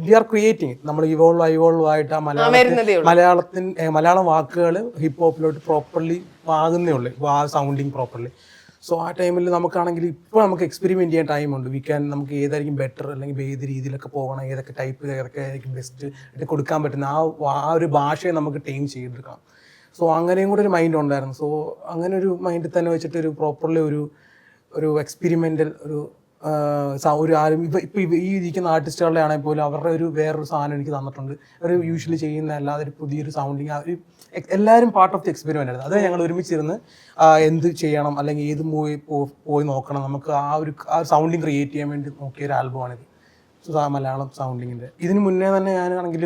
We are creating. നമ്മൾ ഇവോൾവ് ആയിട്ട് ആ മലയാളം വാക്കുകൾ ഹിപ്പ് ഹോപ്പിലോട്ട് പ്രോപ്പർലി ആകുന്നേ ഉള്ളൂ, ആ സൗണ്ടിങ് പ്രോപ്പർലി. സോ ആ ടൈമിൽ നമുക്കാണെങ്കിൽ ഇപ്പോൾ നമുക്ക് എക്സ്പെരിമെൻറ്റ് ചെയ്യാൻ ടൈമുണ്ട്. നമുക്ക് ഏതായിരിക്കും ബെറ്റർ, അല്ലെങ്കിൽ ഏത് രീതിയിലൊക്കെ പോകണം, ഏതൊക്കെ ടൈപ്പ് ഏതൊക്കെ ആയിരിക്കും ബെസ്റ്റ് ആയിട്ട് കൊടുക്കാൻ പറ്റുന്ന ആ ഒരു ഭാഷയെ നമുക്ക് ടൈം ചെയ്തെടുക്കണം. സോ അങ്ങനെയും കൂടെ ഒരു മൈൻഡ് ഉണ്ടായിരുന്നു. സോ അങ്ങനെ ഒരു മൈൻഡിൽ തന്നെ വെച്ചിട്ട് ഒരു പ്രോപ്പർലി ഒരു എക്സ്പെരിമെൻ്റൽ ആരും ഇപ്പോൾ ഈ ഇരിക്കുന്ന ആർട്ടിസ്റ്റുകളുടെ ആണെങ്കിൽ പോലും അവരുടെ വേറൊരു സാധനം എനിക്ക് തന്നിട്ടുണ്ട്. അവർ യൂഷ്വലി ചെയ്യുന്ന അല്ലാതെ ഒരു പുതിയൊരു സൗണ്ടിങ് എല്ലാവരും പാർട്ട് ഓഫ് ദി എക്സ്പെരിമെൻ്റ് ആയിരുന്നു. അത് ഞങ്ങൾ ഒരുമിച്ചിരുന്ന് എന്ത് ചെയ്യണം അല്ലെങ്കിൽ ഏത് മൂവി പോയി നോക്കണം, നമുക്ക് ആ ഒരു സൗണ്ടിങ് ക്രിയേറ്റ് ചെയ്യാൻ വേണ്ടി നോക്കിയ ഒരു ആൽബമാണിത്, മലയാളം സൗണ്ടിങ്ങിൻ്റെ. ഇതിന് മുന്നേ തന്നെ ഞാനാണെങ്കിൽ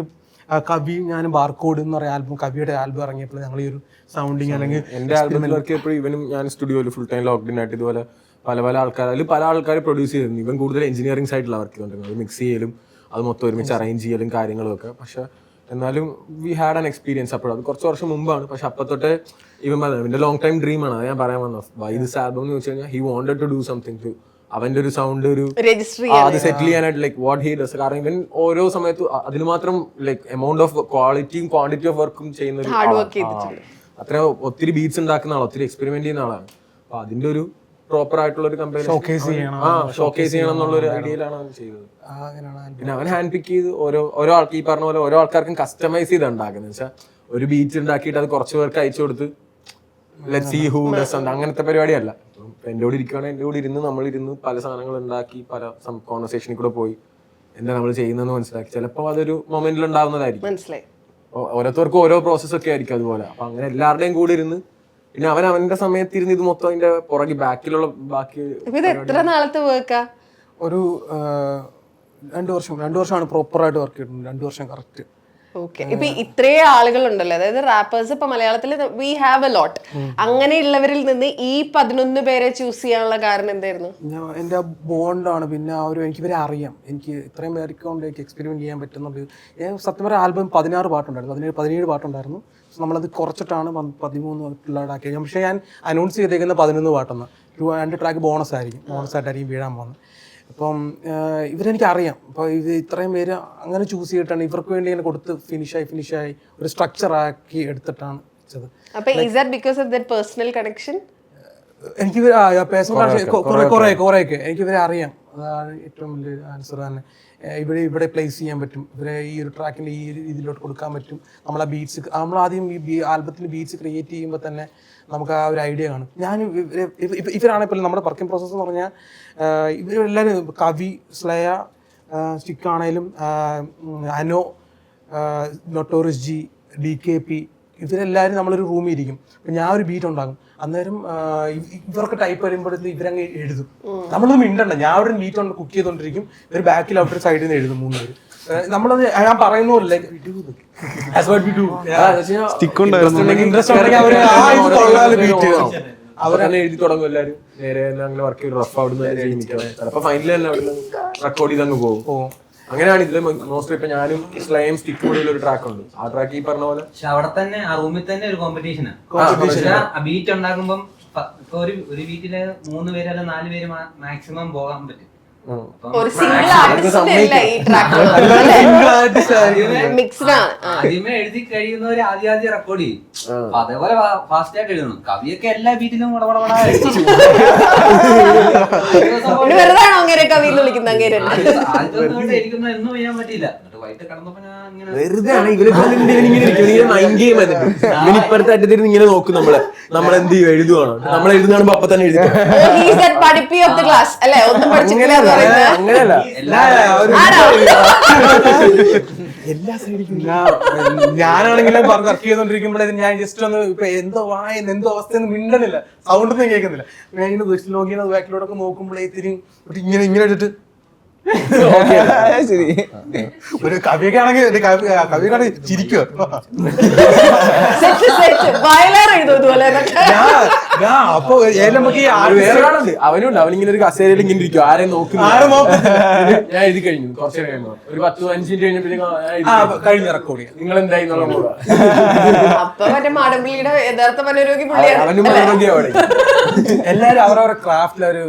കവി ഞാനും ബാർകോഡ് എന്ന് പറയുന്ന ആൽബം, കവിയുടെ ആൽബം ഇറങ്ങിയപ്പോൾ ഞങ്ങൾ ഈ ഒരു സൗണ്ടിങ് അല്ലെങ്കിൽ എൻ്റെ ആൽബത്തിൽ വർക്ക് ചെയ്യപ്പോൾ ഇവനും ഞാൻ സ്റ്റുഡിയോയിൽ ഫുൾ ടൈം ലോക്ക്ഡൗൺ ആയിട്ട് ഇതുപോലെ പല ആൾക്കാർ അതിൽ പല ആൾക്കാർ പ്രൊഡ്യൂസ് ചെയ്തിരുന്നു. ഇവൻ കൂടുതൽ എഞ്ചിനീയറിംഗ് സൈഡിലാണ് വർക്ക് ചെയ്തുകൊണ്ടിരുന്നത്, മിക്സ് ചെയ്യലും അത് മൊത്തം ഒരുമിച്ച് അറേഞ്ച് ചെയ്യലും കാര്യങ്ങളും ഒക്കെ. പക്ഷെ എന്നാലും വി ഹാഡ് ആൻ എക്സ്പീരിയൻസ്. അപ്പോഴും അത് കുറച്ച് വർഷം മുമ്പാണ്. പക്ഷെ അപ്പം തൊട്ട് ഇവൻ്റെ ലോങ് ടൈം ഡ്രീമാണ്. അത് ഞാൻ പറയാൻ വന്നത്. വൈ ദിസ് ആൽബം എന്ന് വെച്ച് കഴിഞ്ഞാൽ he wanted to do something to അവൻ്റെ ഒരു സൗണ്ട് അത് സെറ്റിൽ ചെയ്യാനായിട്ട് ലൈക്ക് വാട്ട് ഹി ഡസ്. കാരണം ഇവൻ ഓരോ സമയത്തും അതിന് മാത്രം ലൈക്ക് എമൗണ്ട് ഓഫ് ക്വാളിറ്റിയും ക്വാണ്ടിറ്റി ഓഫ് വർക്കും ചെയ്യുന്ന അത്ര ഒത്തിരി ബീറ്റ്സ് ഉണ്ടാക്കുന്ന ആളാണ്, ഒത്തിരി എക്സ്പെരിമെന്റ് ചെയ്യുന്ന ആളാണ്. അപ്പൊ അതിന്റെ ഒരു പ്രോപ്പർ ആയിട്ടുള്ള ഒരു കമ്പനി ഷോക്കേസ് ചെയ്യണം എന്നുള്ള ഒരു ഐഡിയയിലാണ് അവൻ ചെയ്തത്. പിന്നെ അവൻ ഹാൻഡ് പിക്ക് ചെയ്ത് ഓരോ ആൾക്ക് ഈ പറഞ്ഞ പോലെ ഓരോ ആൾക്കാർക്കും കസ്റ്റമൈസ് ചെയ്ത് ഉണ്ടാക്കുന്നത്. വെച്ചാൽ ഒരു ബീറ്റ് ഉണ്ടാക്കിയിട്ട് അത് കുറച്ച് പേർക്ക് അയച്ചു കൊടുത്ത് ലെറ്റ് സീ ഹൂ ഡസ് അങ്ങനത്തെ പരിപാടിയല്ല. എൻ്റെ കൂടെ ഇരിക്കുകയാണെങ്കിൽ എൻ്റെ കൂടെ നമ്മളിരുന്ന് പല സാധനങ്ങൾ ഉണ്ടാക്കി പല കോൺവെർസേഷനിൽ കൂടെ പോയി എന്താ നമ്മൾ ചെയ്യുന്നതെന്ന് മനസ്സിലാക്കി. ചിലപ്പോൾ അതൊരു മൊമെന്റിൽ ഉണ്ടാവുന്നതായിരിക്കും. ഓരോരുത്തർക്കും ഓരോ പ്രോസസ് ഒക്കെ ആയിരിക്കും അതുപോലെ. അപ്പൊ അങ്ങനെ എല്ലാവരുടെയും കൂടെ ഇരുന്ന് പിന്നെ അവന്റെ സമയത്തിരുന്ന് ഇത് മൊത്തം അതിന്റെ പുറകെ ബാക്കിലുള്ള ബാക്കി എത്ര നാളത്തെ വർക്കാ? ഒരു 2 വർഷമാണ് പ്രോപ്പറായിട്ട് വർക്ക് ചെയ്തിട്ടുണ്ട്. 2 വർഷം കറക്റ്റ്. ഓക്കെ, ഇപ്പൊ ഇത്രേ ആളുകളുണ്ടല്ലോ, അതായത് റാപ്പേഴ്സ് ഇപ്പൊ മലയാളത്തിൽ വി ഹാവ് എ ലോട്ട്. അങ്ങനെയുള്ളവരിൽ നിന്ന് ഈ 11 പേരെ ചൂസ് ചെയ്യാനുള്ള കാരണം എന്തായിരുന്നു? എൻ്റെ ബോണ്ടാണ്. പിന്നെ എനിക്ക് ഇവരെ അറിയാം. എനിക്ക് ഇത്രയും പേർക്ക് കൊണ്ട് എനിക്ക് എക്സ്പെരിമെന്റ് ചെയ്യാൻ പറ്റുന്നുണ്ട്. ഞാൻ സത്യം പറഞ്ഞ ആൽബം 16 പാട്ടുണ്ടായിരുന്നു, 17 പാട്ടുണ്ടായിരുന്നു. നമ്മളത് കുറച്ചിട്ടാണ് 13 പിള്ളേരാക്കിയത്. പക്ഷേ ഞാൻ അനൗൺസ് ചെയ്തേക്കുന്ന 11 പാട്ടെന്ന്. 2 ട്രാക്ക് ബോണസ് ആയിട്ടായിരിക്കും വീഴാൻ പോകുന്നത്. അപ്പം ഇവരെനിക്ക് അറിയാം. അപ്പോൾ ഇത് ഇത്രയും പേര് അങ്ങനെ ചൂസ് ചെയ്തിട്ടാണ് ഇവർക്ക് വേണ്ടി ഇങ്ങനെ കൊടുത്ത് ഫിനിഷായി ഒരു സ്ട്രക്ചർ ആക്കി എടുത്തിട്ടാണ് വെച്ചത്. എനിക്ക് കുറേയൊക്കെ എനിക്കിവരെ അറിയാം. അതാണ് ഏറ്റവും വലിയ ആൻസർ തന്നെ. ഇവിടെ പ്ലേസ് ചെയ്യാൻ പറ്റും, ഇവരെ ഈ ഒരു ട്രാക്കിൻ്റെ ഈ ഒരു ഇതിലോട്ട് കൊടുക്കാൻ പറ്റും. നമ്മളെ ബീറ്റ്സ് നമ്മളാദ്യം ഈ ആൽബത്തിന് ബീറ്റ്സ് ക്രിയേറ്റ് ചെയ്യുമ്പോൾ തന്നെ നമുക്ക് ആ ഒരു ഐഡിയ കാണും. ഞാൻ ഇവരാണ് ഇപ്പോൾ നമ്മുടെ വർക്കിംഗ് പ്രോസസ്സ് എന്ന് പറഞ്ഞാൽ ഇവരെല്ലാവരും കവി, സ്ലേയ, സ്റ്റിക്കാണേലും അനോ, നൊട്ടോറിയസ് ജി, DKP, ഇവരെല്ലാവരും നമ്മളൊരു റൂമിൽ ഇരിക്കും. അപ്പം ഞാൻ ഒരു ബീറ്റ് ഉണ്ടാകും. അന്നേരം ഇവർക്ക് ടൈപ്പ് വരുമ്പോഴത്തേക്ക് ഇവരങ്ങ് എഴുതും. നമ്മളൊന്നും മിണ്ടണ്ട. ഞാൻ അവിടെ ബീറ്റ് കൊണ്ട് കുക്ക് ചെയ്തുകൊണ്ടിരിക്കും, ഇവർ ബാക്കിൽ അവിടെ സൈഡിൽ നിന്ന് എഴുതും 3 പേര്. നമ്മളത് ഞാൻ പറയുന്ന പോലെ അവരങ്ങനെ എഴുതി തുടങ്ങും എല്ലാവരും. നേരെ അങ്ങനെ വർക്ക് ചെയ്ത് റഫ് അവിടുന്ന് ചിലപ്പോൾ ഫൈനൽ തന്നെ അവിടുന്ന് റെക്കോർഡ് ചെയ്ത് അങ്ങ് പോകും. അങ്ങനെയാണ് ഇതിൽ മോസ്റ്റ്ലി. ഇപ്പൊ ഞാനും സ്ലൈം സ്റ്റിക്ക് കൂടി ഒരു ട്രാക്ക് ഉണ്ട്. ആ ട്രാക്ക് ഈ പറഞ്ഞ പോലെ പക്ഷെ അവിടെ തന്നെ ആ റൂമിൽ തന്നെ ഒരു കോമ്പറ്റീഷനാണ്. ബീറ്റ് ഉണ്ടാക്കുമ്പം ഇപ്പൊ ഒരു ബീറ്റില് 3 പേര് അല്ല 4 പേര് മാക്സിമം പോകാൻ പറ്റും. ഒരു സിംഗിൾ ആർട്ടിസ്റ്റ് അല്ല ഈ ട്രാക്ക്, മിക്സ്ഡ് ആണ്. ആദ്യമേ എഴുതി കഴിയുന്നവര് ആദ്യം റെക്കോർഡ് ചെയ്യും. അപ്പൊ അതേപോലെ ഫാസ്റ്റ് ആയിട്ട് എഴുതണം. കവിയൊക്കെ എല്ലാ ബീറ്റിലും വെറുതാണോ അങ്ങനെ കവി എന്ന് വിളിക്കുന്ന അങ്ങനെ ആദ്യത്തെ എനിക്കൊന്നും എന്നും ചെയ്യാൻ പറ്റിയില്ല. വൈകിട്ട് കടന്നപ്പോ ഞാൻ ഇപ്പുറത്തെ അറ്റത്തിരുന്ന് ഇങ്ങനെ നോക്കും നമ്മളെന്ത് ചെയ്യും, എഴുതുവാണോ, നമ്മൾ എഴുതുന്ന കാണുമ്പോ അപ്പൊ തന്നെ എഴുതി. അങ്ങനെയല്ല, എല്ലാ സൈഡിലും ഞാനാണെങ്കിലും വർക്ക് ചെയ്തോണ്ടിരിക്കുമ്പോഴേ ഞാൻ ജസ്റ്റ് ഒന്ന് ഇപ്പൊ എന്തോ അവസ്ഥയെന്ന് മിണ്ടണില്ല, സൗണ്ട് ഒന്നും കേൾക്കുന്നില്ല. ഞാൻ ഇങ്ങനെ ദൃഷ്ടി നോക്കി ബാക്കിലോട്ടൊക്കെ നോക്കുമ്പോഴേ ഇങ്ങനെ എടുത്തിട്ട് ശരി. ഒരു കവിയൊക്കെ ആണെങ്കിൽ കവിയൊക്കെ ചിരിക്കുക. അപ്പൊ അവനുണ്ട്, അവനിങ്ങനെ ഒരു കസേരയിൽ ഇങ്ങനെ ഇരിക്കും, ആരെയും നോക്കി ഞാൻ എഴുതി കഴിഞ്ഞു. കുറച്ച് കഴിയുമ്പോ ഒരു 10-15 മിനിറ്റ് കഴിഞ്ഞപ്പോഴേക്കും കഴിഞ്ഞ റെക്കോർഡ് ചെയ്യാം, നിങ്ങൾ എന്തായി എല്ലാരും അവരവരുടെ ക്രാഫ്റ്റിൽ അവര്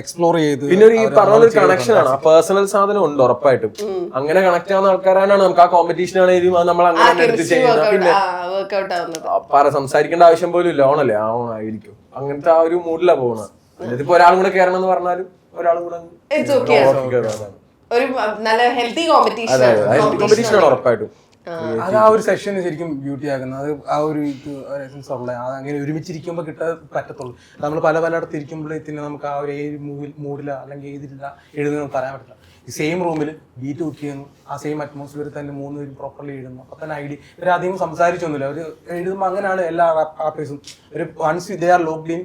എക്സ്പ്ലോർ ചെയ്ത്. പിന്നെ ഒരു ഈ പറഞ്ഞ കണക്ഷൻ ആണ്, പേഴ്സണൽ സാധനം ഉണ്ട് ഉറപ്പായിട്ടും. അങ്ങനെ കണക്ട് ആവുന്ന ആൾക്കാരാണ് നമുക്ക് ആ കോമ്പറ്റീഷൻ ആണെങ്കിലും അത് നമ്മൾ അങ്ങനെ എടുത്ത് ചെയ്യുന്നത്. പിന്നെ സംസാരിക്കേണ്ട ആവശ്യം പോലും ഇല്ല, ഓണല്ലേ ആയിരിക്കും. അങ്ങനത്തെ ആ ഒരു മൂഡിലാണ് പോകുന്നത്. ഇതിപ്പോ ഒരാളും കൂടെ കയറണം എന്ന് പറഞ്ഞാലും ഒരാളും കൂടെ കോമ്പറ്റീഷൻ ആണ് ഉറപ്പായിട്ടും. അത് ആ ഒരു സെഷൻ ശരിക്കും ബ്യൂട്ടി ആക്കുന്നത്. അത് ആ ഒരു എസൻസ് ഉള്ള അത് അങ്ങനെ ഒരുമിച്ചിരിക്കുമ്പോൾ കിട്ടാൻ പറ്റത്തുള്ളൂ. നമ്മൾ പലയിടത്ത് ഇരിക്കുമ്പോഴത്തേന് നമുക്ക് ആ ഒരു മൂഡില അല്ലെങ്കിൽ ഏതില്ല എഴുതുന്നത് പറയാൻ പറ്റില്ല. ഈ സെയിം റൂമിൽ ബീറ്റ് കുക്ക് ചെയ്യുന്നു, ആ സെയിം അറ്റ്മോസ്ഫിയർ തന്നെ 3 പേരും പ്രോപ്പർലി എഴുതുന്നു. അപ്പൊ തന്നെ ഐഡിയ ഇവരധികം സംസാരിച്ചൊന്നുമില്ല. അവർ എഴുതുമ്പോൾ അങ്ങനെയാണ് എല്ലാ റാപ്പേഴ്സും. ഒരു once they are locked in,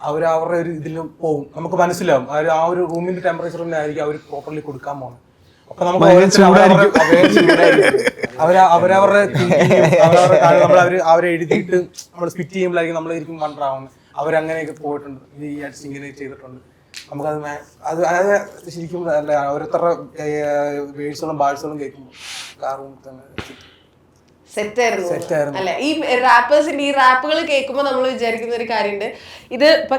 അവരുടെ ഒരു ഇതിലും പോകും, നമുക്ക് മനസ്സിലാവും. ആ ഒരു റൂമിന്റെ ടെമ്പറേച്ചർ തന്നെ ആയിരിക്കും അവർ പ്രോപ്പർലി കൊടുക്കാൻ പോകുന്നത്. അപ്പൊ നമുക്ക് അവരവരുടെ അവരെ എഴുതിയിട്ട് നമ്മൾ സ്പിറ്റ് ചെയ്യുമ്പോഴായിരിക്കും നമ്മളായിരിക്കും വണ്ടറാവുന്നത്. അവരങ്ങനെയൊക്കെ പോയിട്ടുണ്ട്, ഈ ആർട്ടിസ്റ്റ് ഇങ്ങനെ ചെയ്തിട്ടുണ്ട്. നമുക്കത് അത് ശരിക്കും അല്ല, ഓരോരുത്തരുടെ വേഴ്സുകളും ബാഴ്സുകളും കേൾക്കുമ്പോൾ ആ റൂമിൽ തന്നെ സെറ്റായിരുന്നു അല്ലെ? ഈ റാപ്പേഴ്സിന്റെ ഈ റാപ്പുകൾ കേൾക്കുമ്പോൾ നമ്മൾ വിചാരിക്കുന്ന ഒരു കാര്യമുണ്ട്, ഇത് ഇപ്പൊ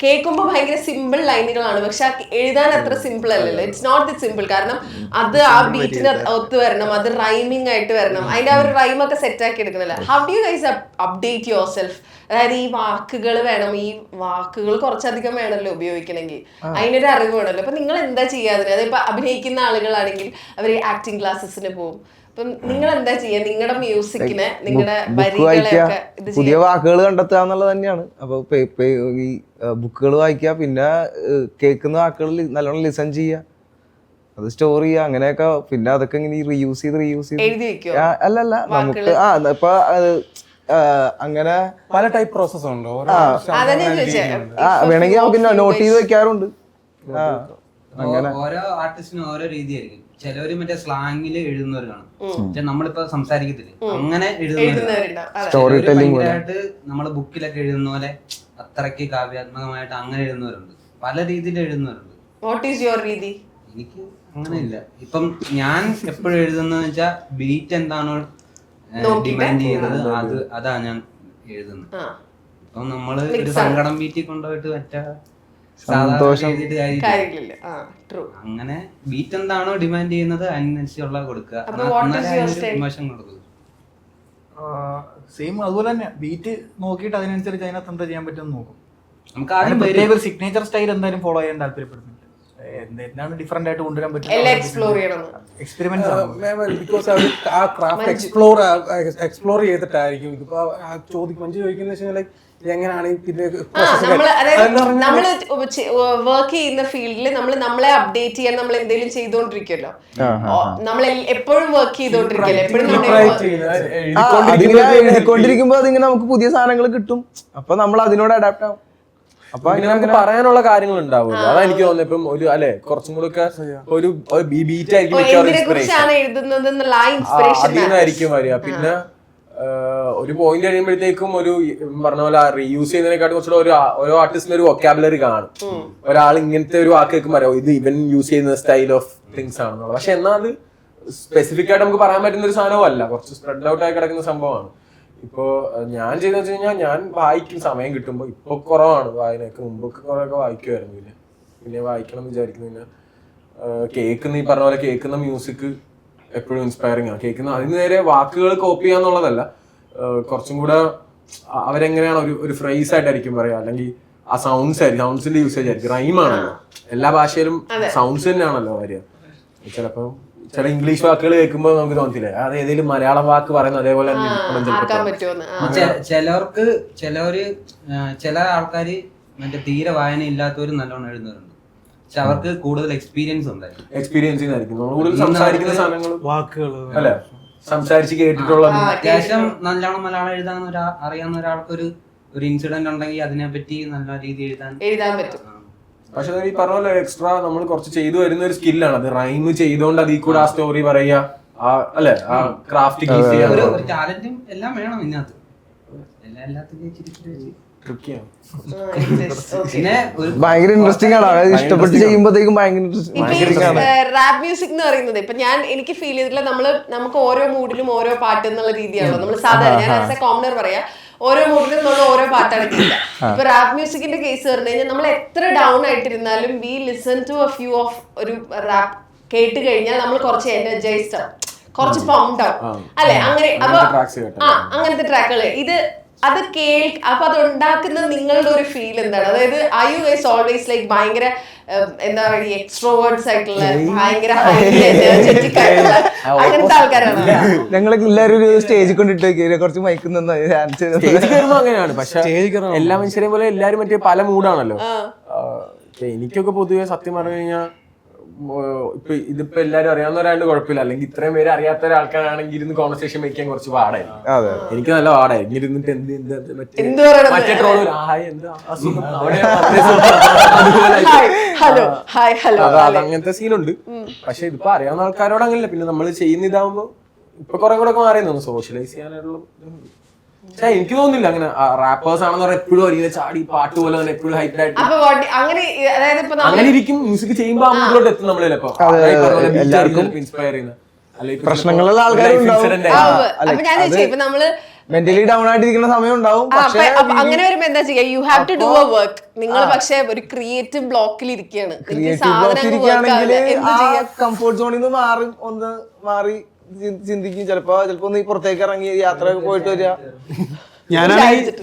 കേൾക്കുമ്പോൾ ഭയങ്കര സിമ്പിൾ ലൈനുകളാണ്, പക്ഷെ എഴുതാൻ അത്ര സിമ്പിൾ അല്ലല്ലോ. It's not that simple. കാരണം അത് ആ ബീറ്റിന് ഒത്തു വരണം, അത് റൈമിംഗ് ആയിട്ട് വരണം, അതിന്റെ ആ ഒരു റൈമൊക്കെ സെറ്റ് ആക്കി എടുക്കണല്ലോ. How do you guys update yourself? അതായത് ഈ വാക്കുകൾ വേണം, ഈ വാക്കുകൾ കുറച്ചധികം വേണമല്ലോ ഉപയോഗിക്കണമെങ്കിൽ, അതിനൊരു അറിവ് വേണമല്ലോ. അപ്പൊ നിങ്ങൾ എന്താ ചെയ്യാതെ? അതിപ്പോ അഭിനയിക്കുന്ന ആളുകളാണെങ്കിൽ അവർ ആക്ടിങ് ക്ലാസ്സസിന് പോകും. അപ്പം നിങ്ങൾ എന്താ ചെയ്യാ? നിങ്ങളുടെ മ്യൂസിക്കിന്, നിങ്ങളുടെ വരികളെയൊക്കെ പുതിയ വാക്കുകൾ കണ്ടെത്തുക എന്നുള്ളത് തന്നെയാണ്. അപ്പൊ ഈ ബുക്കുകൾ വായിക്കുക, പിന്നെ കേൾക്കുന്ന വാക്കുകൾ നല്ലോണം ലിസൺ ചെയ്യുക, അത് സ്റ്റോർ ചെയ്യുക, അങ്ങനെയൊക്കെ. പിന്നെ അതൊക്കെ ഇങ്ങനെ റീയൂസ് ചെയ്ത് അല്ലല്ല നമുക്ക് ഇപ്പൊ അങ്ങനെ പല ടൈപ്പ് പ്രോസസ് ഉണ്ടോ? വേണമെങ്കിൽ നമുക്ക് നോട്ട് ചെയ്ത് വെക്കാറുണ്ട്. ഓരോ ആർട്ടിസ്റ്റിനും ഓരോ രീതിയായിരിക്കും. ചിലവര് മറ്റേ സ്ലാങ്ങില് എഴുതുന്നവർ കാണും, നമ്മളിപ്പോ സംസാരിക്കത്തില്ലേ അങ്ങനെ എഴുതുന്നവരുണ്ട്. നമ്മള് ബുക്കിലൊക്കെ എഴുതുന്ന പോലെ അത്രയ്ക്ക് കാവ്യാത്മകമായിട്ട് അങ്ങനെ എഴുതുന്നവരുണ്ട്. പല രീതിയിൽ എഴുതുന്നവരുണ്ട്. എനിക്ക് അങ്ങനെയില്ല. ഇപ്പം ഞാൻ എപ്പോഴും എഴുതുന്നതെന്ന് വെച്ചാൽ ബീറ്റ് എന്താണോ ഡിമാൻഡ് ചെയ്യുന്നത് അതാ ഞാൻ എഴുതുന്നത്. ഇപ്പം നമ്മള് ഒരു സങ്കടം ബീറ്റിൽ കൊണ്ടുപോയിട്ട് മറ്റേ അങ്ങനെ ബീറ്റ് എന്താണോ ഡിമാൻഡ് ചെയ്യുന്നത് അതിനനുസരിച്ചുള്ള കൊടുക്കുക. സെയിം അതുപോലെ തന്നെ ബീറ്റ് നോക്കിയിട്ട് അതിനനുസരിച്ച് അതിനകത്ത് എന്താ ചെയ്യാൻ പറ്റുമെന്ന് നോക്കും. നമുക്ക് ആദ്യം ഒരു സിഗ്നേച്ചർ സ്റ്റൈൽ എന്തായാലും ഫോളോ ചെയ്യാൻ താല്പര്യപ്പെടുന്നുണ്ട്. എന്താണ് ഡിഫറെന്റ് ആയിട്ട് കൊണ്ടുവരാൻ എല്ലാം എക്സ്പ്ലോർ ചെയ്യണം. എക്സ്പെരിമെന്റ്സ് ആണ്. ബിക്കോസ് അവർ ആ ക്രാഫ്റ്റ് എക്സ്പ്ലോർ ചെയ്തിട്ടായിരിക്കും ഇതിപ്പോ മഞ്ജു ചോദിക്കുന്ന വെച്ചാൽ എങ്ങനെയാണ് പിന്നെ നമ്മള് വർക്ക് ചെയ്യുന്ന ഫീൽഡിൽ നമ്മളെ അപ്ഡേറ്റ് ചെയ്യാൻ നമ്മൾ എന്തെങ്കിലും ചെയ്തോണ്ടിരിക്കുമല്ലോ. നമ്മൾ എപ്പോഴും വർക്ക് ചെയ്തോണ്ടിരിക്കല്ലോ. എഴുതിക്കൊണ്ടിരിക്കുമ്പോ അതിങ്ങനെ നമുക്ക് പുതിയ സാധനങ്ങൾ കിട്ടും. അപ്പൊ നമ്മൾ അതിനോട് അഡാപ്റ്റ് ആവും. അപ്പൊ നമുക്ക് പറയാനുള്ള കാര്യങ്ങൾ ഉണ്ടാവുമല്ലോ. അതാ എനിക്ക് തോന്നുന്നത്. ഇപ്പം ഒരു അല്ലെ കുറച്ചും കൂടെ ഒക്കെ ഒരു ബീറ്റ് ആയിരിക്കും വരിക. പിന്നെ ഒരു പോയിന്റ് കഴിയുമ്പോഴത്തേക്കും ഒരു പറഞ്ഞ പോലെ റീയൂസ് ചെയ്യുന്നതിനെക്കാട്ടും കുറച്ചുകൂടെ ഓരോ ആർട്ടിസ്റ്റിന് ഒരു വൊക്കാബുലറി കാണും. ഒരാൾ ഇങ്ങനത്തെ ഒരു വാക്ക് കേൾക്കും പറയാം ഇത് ഇവൻ യൂസ് ചെയ്യുന്ന സ്റ്റൈൽ ഓഫ് തിങ്സ് ആണെന്നുള്ളത്. പക്ഷെ എന്നാൽ അത് സ്പെസിഫിക് ആയിട്ട് നമുക്ക് പറയാൻ പറ്റുന്ന ഒരു സാധനവും അല്ല. കുറച്ച് സ്പ്രെഡ് ഔട്ട് ആയി കിടക്കുന്ന സംഭവമാണ്. ഇപ്പോ ഞാൻ ചെയ്തെന്ന് വെച്ച് കഴിഞ്ഞാൽ ഞാൻ വായിക്കും സമയം കിട്ടുമ്പോൾ. ഇപ്പൊ കുറവാണ് വായനയൊക്കെ. മുമ്പൊക്കെ കുറെയൊക്കെ വായിക്കുമായിരുന്നു. പിന്നെ വായിക്കണം എന്ന് വിചാരിക്കുന്നില്ല. കേൾക്കുന്ന ഈ പറഞ്ഞ പോലെ കേൾക്കുന്ന മ്യൂസിക് എപ്പോഴും ഇൻസ്പയറിംഗ് ആണ്. കേൾക്കുന്ന അതിന് നേരെ വാക്കുകൾ കോപ്പി ചെയ്യാന്നുള്ളതല്ല, കുറച്ചും കൂടെ അവരെങ്ങനെയാണ് ഒരു ഫ്രേസ് ആയിട്ടായിരിക്കും പറയാ, അല്ലെങ്കിൽ ആ സൗണ്ട്സിന്റെ യൂസേജ് ആയിരിക്കും. റൈമാണല്ലോ എല്ലാ ഭാഷയിലും, സൗണ്ട്സ് തന്നെയാണല്ലോ വരിക. ചിലപ്പോ ചില ഇംഗ്ലീഷ് വാക്കുകൾ കേൾക്കുമ്പോൾ നമുക്ക് തോന്നത്തില്ലേ അത് ഏതെങ്കിലും മലയാളം വാക്ക് പറയുന്നത് അതേപോലെ ചില ആൾക്കാര് മറ്റേ തീരെ വായന ഇല്ലാത്തവര് നല്ലോണം എഴുതുന്നവരുണ്ട്. പക്ഷെ അവർക്ക് കൂടുതൽ എക്സ്പീരിയൻസ് ഉണ്ടായിരിക്കും. കൂടുതൽ സംസാരിക്കുന്ന സാധനങ്ങൾ വാക്കുകൾ അല്ലെ സംസാരിച്ച് കേട്ടിട്ടുള്ള അത്യാവശ്യം നല്ലോണം മലയാളം എഴുതാൻ അറിയാവുന്ന ഒരാൾക്കൊരു ഇൻസിഡന്റ് ഉണ്ടെങ്കിൽ അതിനെ പറ്റി നല്ല രീതിയിൽ എഴുതാൻ പറ്റും. പക്ഷെ ഈ പറഞ്ഞ പോലെ എക്സ്ട്രാ നമ്മൾ കുറച്ച് ചെയ്തു വരുന്ന ഒരു സ്കില്ലാണ് അത്. റൈം ചെയ്തോണ്ട് അതിൽ കൂടെ ആ സ്റ്റോറി പറയുക, അല്ലെ ആ ക്രാഫ്റ്റ് ടാലന്റും എല്ലാം വേണം ഇതിനകത്ത്. ഭയങ്കര ഇൻട്രസ്റ്റിംഗ് ആണ്. ഇഷ്ടപ്പെട്ട് ചെയ്യുമ്പോഴത്തേക്കും റാപ്പ് മ്യൂസിക് എന്ന് പറയുന്നത് ഇപ്പൊ എനിക്ക് ഫീൽ ചെയ്തിട്ടില്ല. നമുക്ക് ഓരോ മൂഡിലും ഓരോ പാട്ട് എന്നുള്ള രീതിയാണല്ലോ നമ്മൾ സാധാരണ. ഞാൻ ആസ് എ കോമണർ പറയാ, ഓരോ മൂഡിലും നമ്മൾ ഓരോ പാട്ടാണ് കേൾക്കുക. ഇപ്പൊ റാപ്പ് മ്യൂസിക്കിന്റെ കേസ് പറഞ്ഞു കഴിഞ്ഞാൽ നമ്മൾ എത്ര ഡൗൺ ആയിട്ടിരുന്നാലും we listen to a few of ഒരു റാപ്പ് കേട്ട് കഴിഞ്ഞാൽ നമ്മൾ കുറച്ച് എനർജൈസ്ഡ് ആവും, കുറച്ച് പംപ്ഡ് ആവും അല്ലെ. അങ്ങനെ അപ്പൊ അങ്ങനത്തെ ട്രാക്കുകൾ അത് അപ്പൊ അത് ഉണ്ടാക്കുന്ന നിങ്ങളുടെ ഒരു ഫീൽ എന്താണ്? അതായത് I you guys always like ഭയങ്കര എന്താ പറയുക എക്സ്ട്രോവേർട്സ് ആയിട്ടുള്ള ഭയങ്കര എനർജറ്റിക് ആയിട്ടുള്ള അങ്ങനത്തെ ആൾക്കാരാണ്? ഞങ്ങളൊക്കെ എല്ലാവരും ഒരു സ്റ്റേജിൽ കൊണ്ടിട്ട് കുറച്ച് മയക്കുന്ന അങ്ങനെയാണ്. പക്ഷെ എല്ലാ മനുഷ്യരെയും പോലെ എല്ലാരും മറ്റേ പല മൂഡാണല്ലോ. എനിക്കൊക്കെ പൊതുവെ സത്യം പറഞ്ഞു കഴിഞ്ഞാൽ ഇതിപ്പോ എല്ലാരും അറിയാവുന്ന ഒരാളുടെ കുഴപ്പമില്ല, അല്ലെങ്കിൽ ഇത്രയും പേര് അറിയാത്ത ഒരാൾക്കാരാണെങ്കിൽ ഇരുന്ന് കോൺവെർസേഷൻ വെക്കാൻ കുറച്ച് പാടായിരിക്കും. എനിക്ക് നല്ല പാടായിരിക്കും ഇരുന്നിട്ട് മറ്റേ ട്രോള് അങ്ങനത്തെ സീനുണ്ട്. പക്ഷെ ഇതിപ്പോ അറിയാവുന്ന ആൾക്കാരോട് അങ്ങനെയല്ല. പിന്നെ നമ്മൾ ചെയ്യുന്ന ഇതാവുമ്പോ ഇപ്പൊ കുറെ കൂടെ ഒക്കെ മാറി തോന്നുന്നു സോഷ്യലൈസ് ചെയ്യാനുള്ള. പക്ഷെ എനിക്ക് തോന്നുന്നില്ല അങ്ങനെ റാപ്പേഴ്സ് ആണെന്ന് പറഞ്ഞാൽ എപ്പോഴും ഒരേ ചാടി പാട്ട് പോലെ തന്നെ എപ്പോഴും ഹൈറ്റ് ആയിട്ട് അങ്ങനെ ഇരിക്കും. മ്യൂസിക് ചെയ്യുമ്പോൾ ആ മൂഡിലോട്ട് എത്തും നമ്മൾ. ചിലപ്പോ ഇൻസ്പയർ ചെയ്യുന്ന പ്രശ്നങ്ങളുള്ള ആൾക്കാരുണ്ടാവും, മെന്റലി ഡൗൺ ആയിട്ടിരിക്കുന്ന സമയം ഉണ്ടാവും. അങ്ങനെ വരുമ്പോ എന്താ ചെയ്യാ? You have to do a work. നിങ്ങൾ പക്ഷെ ഒരു ക്രിയേറ്റീവ് ബ്ലോക്കിൽ ഇരിക്കുകയാണ്. കംഫോർട്ട് സോണിൽ നിന്ന് മാറി ചിന്തിക്കും. ചിലപ്പോ ഒന്ന് ഈ പുറത്തേക്ക് ഇറങ്ങി യാത്ര പോയിട്ട് വരിക.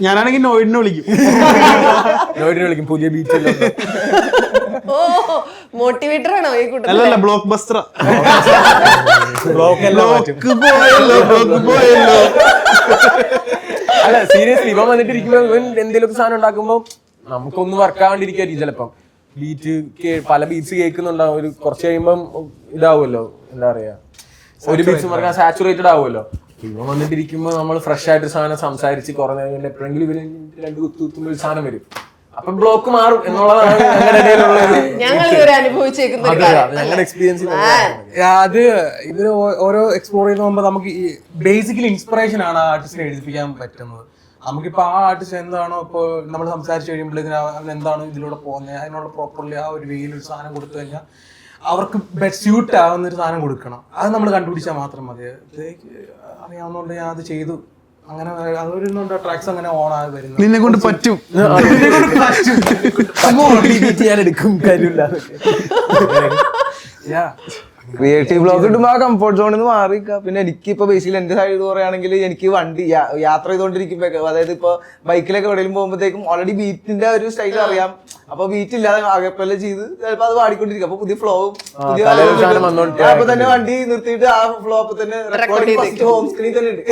ഞാനാണെങ്കിൽ നോയിഡിനെ വിളിക്കും പുതിയ ബീച്ച്. ഓ മോട്ടിവേറ്റർ ആണോ ഈ കൂട്ടത്തിൽ? അല്ലല്ല, ബ്ലോക്ക് ബസ്റ്റർ. അല്ല സീരിയസ്ലി ഇവൻ വന്നിട്ട് ഇരിക്കുമ്പോ ഇവൻ എന്തെങ്കിലുമൊക്കെ സാധനം ഉണ്ടാക്കുമ്പോ നമുക്കൊന്നും വർക്ക് ആവാണ്ടിരിക്കായിരിക്കും. ചിലപ്പം പല ബീറ്റ്സ് കേൾക്കുന്നുണ്ടാവും. ഒരു കുറച്ച് കഴിയുമ്പം ഇതാവുമല്ലോ, എന്താ പറയാ, ഒരു ബീറ്റ്സ് പറഞ്ഞാൽ സാച്ചുറേറ്റഡ് ആവുമല്ലോ. ഇവ വന്നിട്ടിരിക്കുമ്പോ നമ്മൾ ഫ്രഷ് ആയിട്ട് സാധനം സംസാരിച്ച് കുറെ നേരം എപ്പോഴെങ്കിലും ഇവര് രണ്ട് കുത്തുമ്പോ ഒരു സാധനം വരും. അപ്പൊ ബ്ലോക്ക് മാറും എന്നുള്ളതാണ് ഞങ്ങളുടെ എക്സ്പീരിയൻസ്. അത് ഇവര് ഓരോ എക്സ്പ്ലോർ ചെയ്യുന്ന മുമ്പ് നമുക്ക് ബേസിക്കലി ഇൻസ്പിറേഷൻ ആണ് ആർട്ടിസ്റ്റിനെ എഴുതിപ്പിക്കാൻ പറ്റുന്നത്. നമുക്കിപ്പോൾ ആ ആർട്ടിസ്റ്റ് എന്താണോ ഇപ്പോൾ നമ്മൾ സംസാരിച്ച് കഴിയുമ്പോഴേക്കും അവൻ എന്താണ് ഇതിലൂടെ പോകുന്നത്, അതിനുള്ള പ്രോപ്പർലി ആ ഒരു വേയിൽ ഒരു സാധനം കൊടുത്തു കഴിഞ്ഞാൽ അവർക്ക് ബെസ്റ്റ് സ്യൂട്ട് ആവുന്ന ഒരു സാധനം കൊടുക്കണം. അത് നമ്മൾ കണ്ടുപിടിച്ചാൽ മാത്രം മതി. അറിയാവുന്നതുകൊണ്ട് ഞാൻ അത് ചെയ്തു. അങ്ങനെ അതൊരു ട്രാക്സ് അങ്ങനെ ഓൺ ആയി വരുന്നത് നിന്നെ കൊണ്ട് പറ്റും. ക്രിയേറ്റീവ് ബ്ലോക്ക് ഇടുമ്പോ ആ കംഫർട്ട് സോണിൽ നിന്ന് മാറിക്ക. പിന്നെ എനിക്കിപ്പോ ബേസിക്കലി എന്റെ സൈഡ് പറയുകയാണെങ്കിൽ എനിക്ക് വണ്ടി യാത്ര ചെയ്തുകൊണ്ടിരിക്കുമ്പോ, അതായത് ഇപ്പൊ ബൈക്കിലൊക്കെ എവിടെയും പോകുമ്പോഴത്തേക്കും ഓൾറെഡി ബീറ്റിന്റെ ഒരു സ്റ്റൈൽ അറിയാം. അപ്പൊ ബീറ്റ് ഇല്ലാതെ ആകെപ്പല്ല ചെയ്ത് ചിലപ്പോ അത് പാടിക്കൊണ്ടിരിക്കും. അപ്പൊ പുതിയ ഫ്ലോവും അപ്പൊ തന്നെ വണ്ടി നിർത്തിയിട്ട് ആ ഫ്ലോ അപ്പൊ തന്നെ റെക്കോർഡിംഗ് ഹോം സ്ക്രീൻ തന്നെ ഉണ്ട്.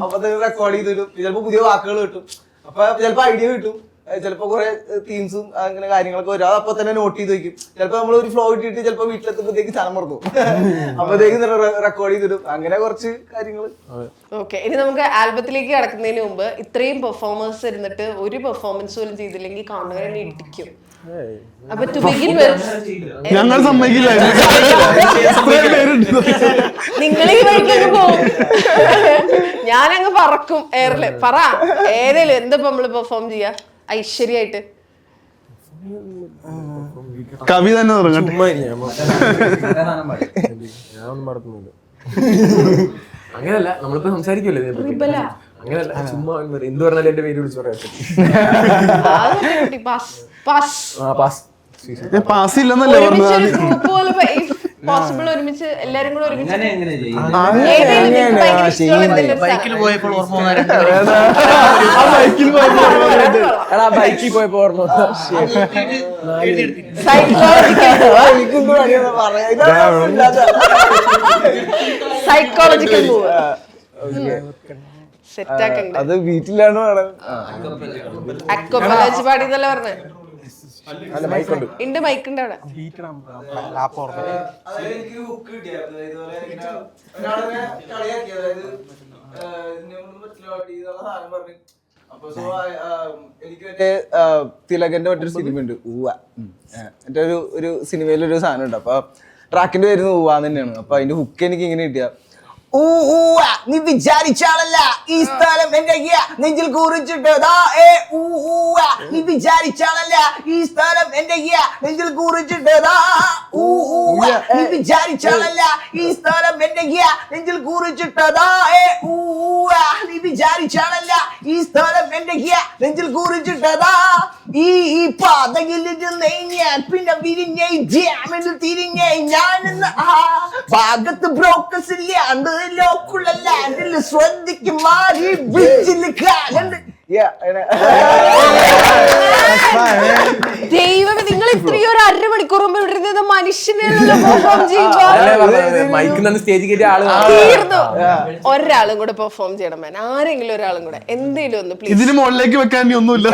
അപ്പൊ തന്നെ റെക്കോർഡ് ചെയ്തിടും. ചിലപ്പോ പുതിയ വാക്കുകൾ കിട്ടും. അപ്പൊ ചിലപ്പോ ഐഡിയ കിട്ടും. ചിലപ്പോ കുറെ തീംസും അങ്ങനെ കാര്യങ്ങളൊക്കെ വരും. അപ്പൊ തന്നെ നോട്ട് ചെയ്ത് വെക്കും. ചിലപ്പോ നമ്മൾ ഒരു ഫ്ലോ ഇട്ടിട്ട് ചിലപ്പോ വീട്ടിലെത്തുമ്പോഴത്തേക്ക് സാധനം മറന്നു അപ്പോഴത്തേക്ക് റെക്കോർഡ് ചെയ്തിടും. അങ്ങനെ കുറച്ച് കാര്യങ്ങൾ. ഓക്കെ, ഇനി നമുക്ക് ആൽബത്തിലേക്ക് കടക്കുന്നതിന് മുമ്പ് ഇത്രയും പെർഫോമേഴ്സ് ഇരുന്നിട്ട് ഒരു പെർഫോമൻസ് പോലും ചെയ്തില്ലെങ്കിൽ കാണുന്നവരെ ഇടിക്കും. അപ്പൊ ടു ബിഗിൻ ഞങ്ങൾ സമ്മതിക്കില്ല. നിങ്ങൾ ഈ വഴിക്കൊക്കെ പോകും, ഞാനങ്ങ് പറക്കും എയറില്. പറ ഏതേലും എന്താ നമ്മള് പെർഫോം ചെയ്യാ ഐശ്വര്യായിട്ട്? കവി തന്നെ തുടങ്ങട്ടെ. ഞാനൊന്നും പാടത്തൊന്നുമില്ല. അങ്ങനല്ല, നമ്മളിപ്പോ സംസാരിക്കുമല്ലോ അങ്ങനല്ല, ചുമ്മാ എന്ത് പറഞ്ഞാലും എന്റെ പേര് വിളിച്ചു പറയാം. പാസ് ഇല്ലെന്നല്ലേ പറഞ്ഞത്? പോസിബിൾ ഒരുമിച്ച് എല്ലാരും കൂടെ ഒരുമിച്ച് ബൈക്കിൽ പോയപ്പോൾ ഓർമ്മ ബൈക്കിൽ പോയപ്പോ ഓർമ്മ സൈക്കോളജിക്കൽ മൂവ് സെറ്റ് ആക്കണ്ട. അത് വീട്ടിലാണ് അക്കോപ്പലാച്ച് പാടിയതല്ലേ പറഞ്ഞേ? ഉണ്ട്, മൈക്ക് ഉണ്ട് അവിടെ. തിലകന്റെ മറ്റൊരു സിനിമ ഉണ്ട് ഊവ. എന്റെ ഒരു സിനിമയിലൊരു സാധനം ഉണ്ട്. അപ്പൊ ട്രാക്കിന്റെ പേര് ഊവാന്ന് തന്നെയാണ്. അപ്പൊ അതിന്റെ ഹുക്ക് എനിക്ക് ഇങ്ങനെ കിട്ടിയ നീ വിചാരിച്ചാളല്ല ഈ സ്ഥലം എന്റെ നെഞ്ചിൽ കുറിച്ചിട്ട് നീ വിചാരിച്ചാളല്ല ഈ സ്ഥലം എന്റെ നെഞ്ചിൽ കുറിച്ചിട്ട് നീ വിചാരിച്ചാളല്ല ഈ സ്ഥലം എന്റെ നെഞ്ചിൽ കുറിച്ചിട്ടതാ നീ വിചാരിച്ചാളല്ല ഈ സ്ഥലം എന്റെ നെഞ്ചിൽ കുറിച്ചിട്ടതാ ഈ പാതയിൽ ഞാൻ പിന്നെ വിരിഞ്ഞ ജാമിൽ തിരിഞ്ഞ ഞാനെന്ന് ഭാഗത്ത് ബ്രോക്കസ് ഇല്ലാണ്ട് ലോക്കുള്ള ലാൻഡിൽ ശ്രദ്ധിക്കും മാറി ബ്രിഡ്ജിൽ കാലുണ്ട്. ദൈവമേ, നിങ്ങൾ ഇത്രയും ഒരു അരമണിക്കൂർ മുമ്പ് ഇവിടുന്ന് മനുഷ്യനെ പെർഫോം ചെയ്യുമ്പോ തീർന്നു. ഒരാളും കൂടെ പെർഫോം ചെയ്യണം. ആരെങ്കിലും ഒരാളും കൂടെ എന്തേലും ഒന്ന് പ്ലീസ്. ഇതിന് മുകളിലേക്ക് വെക്കാൻ ഒന്നുമില്ല.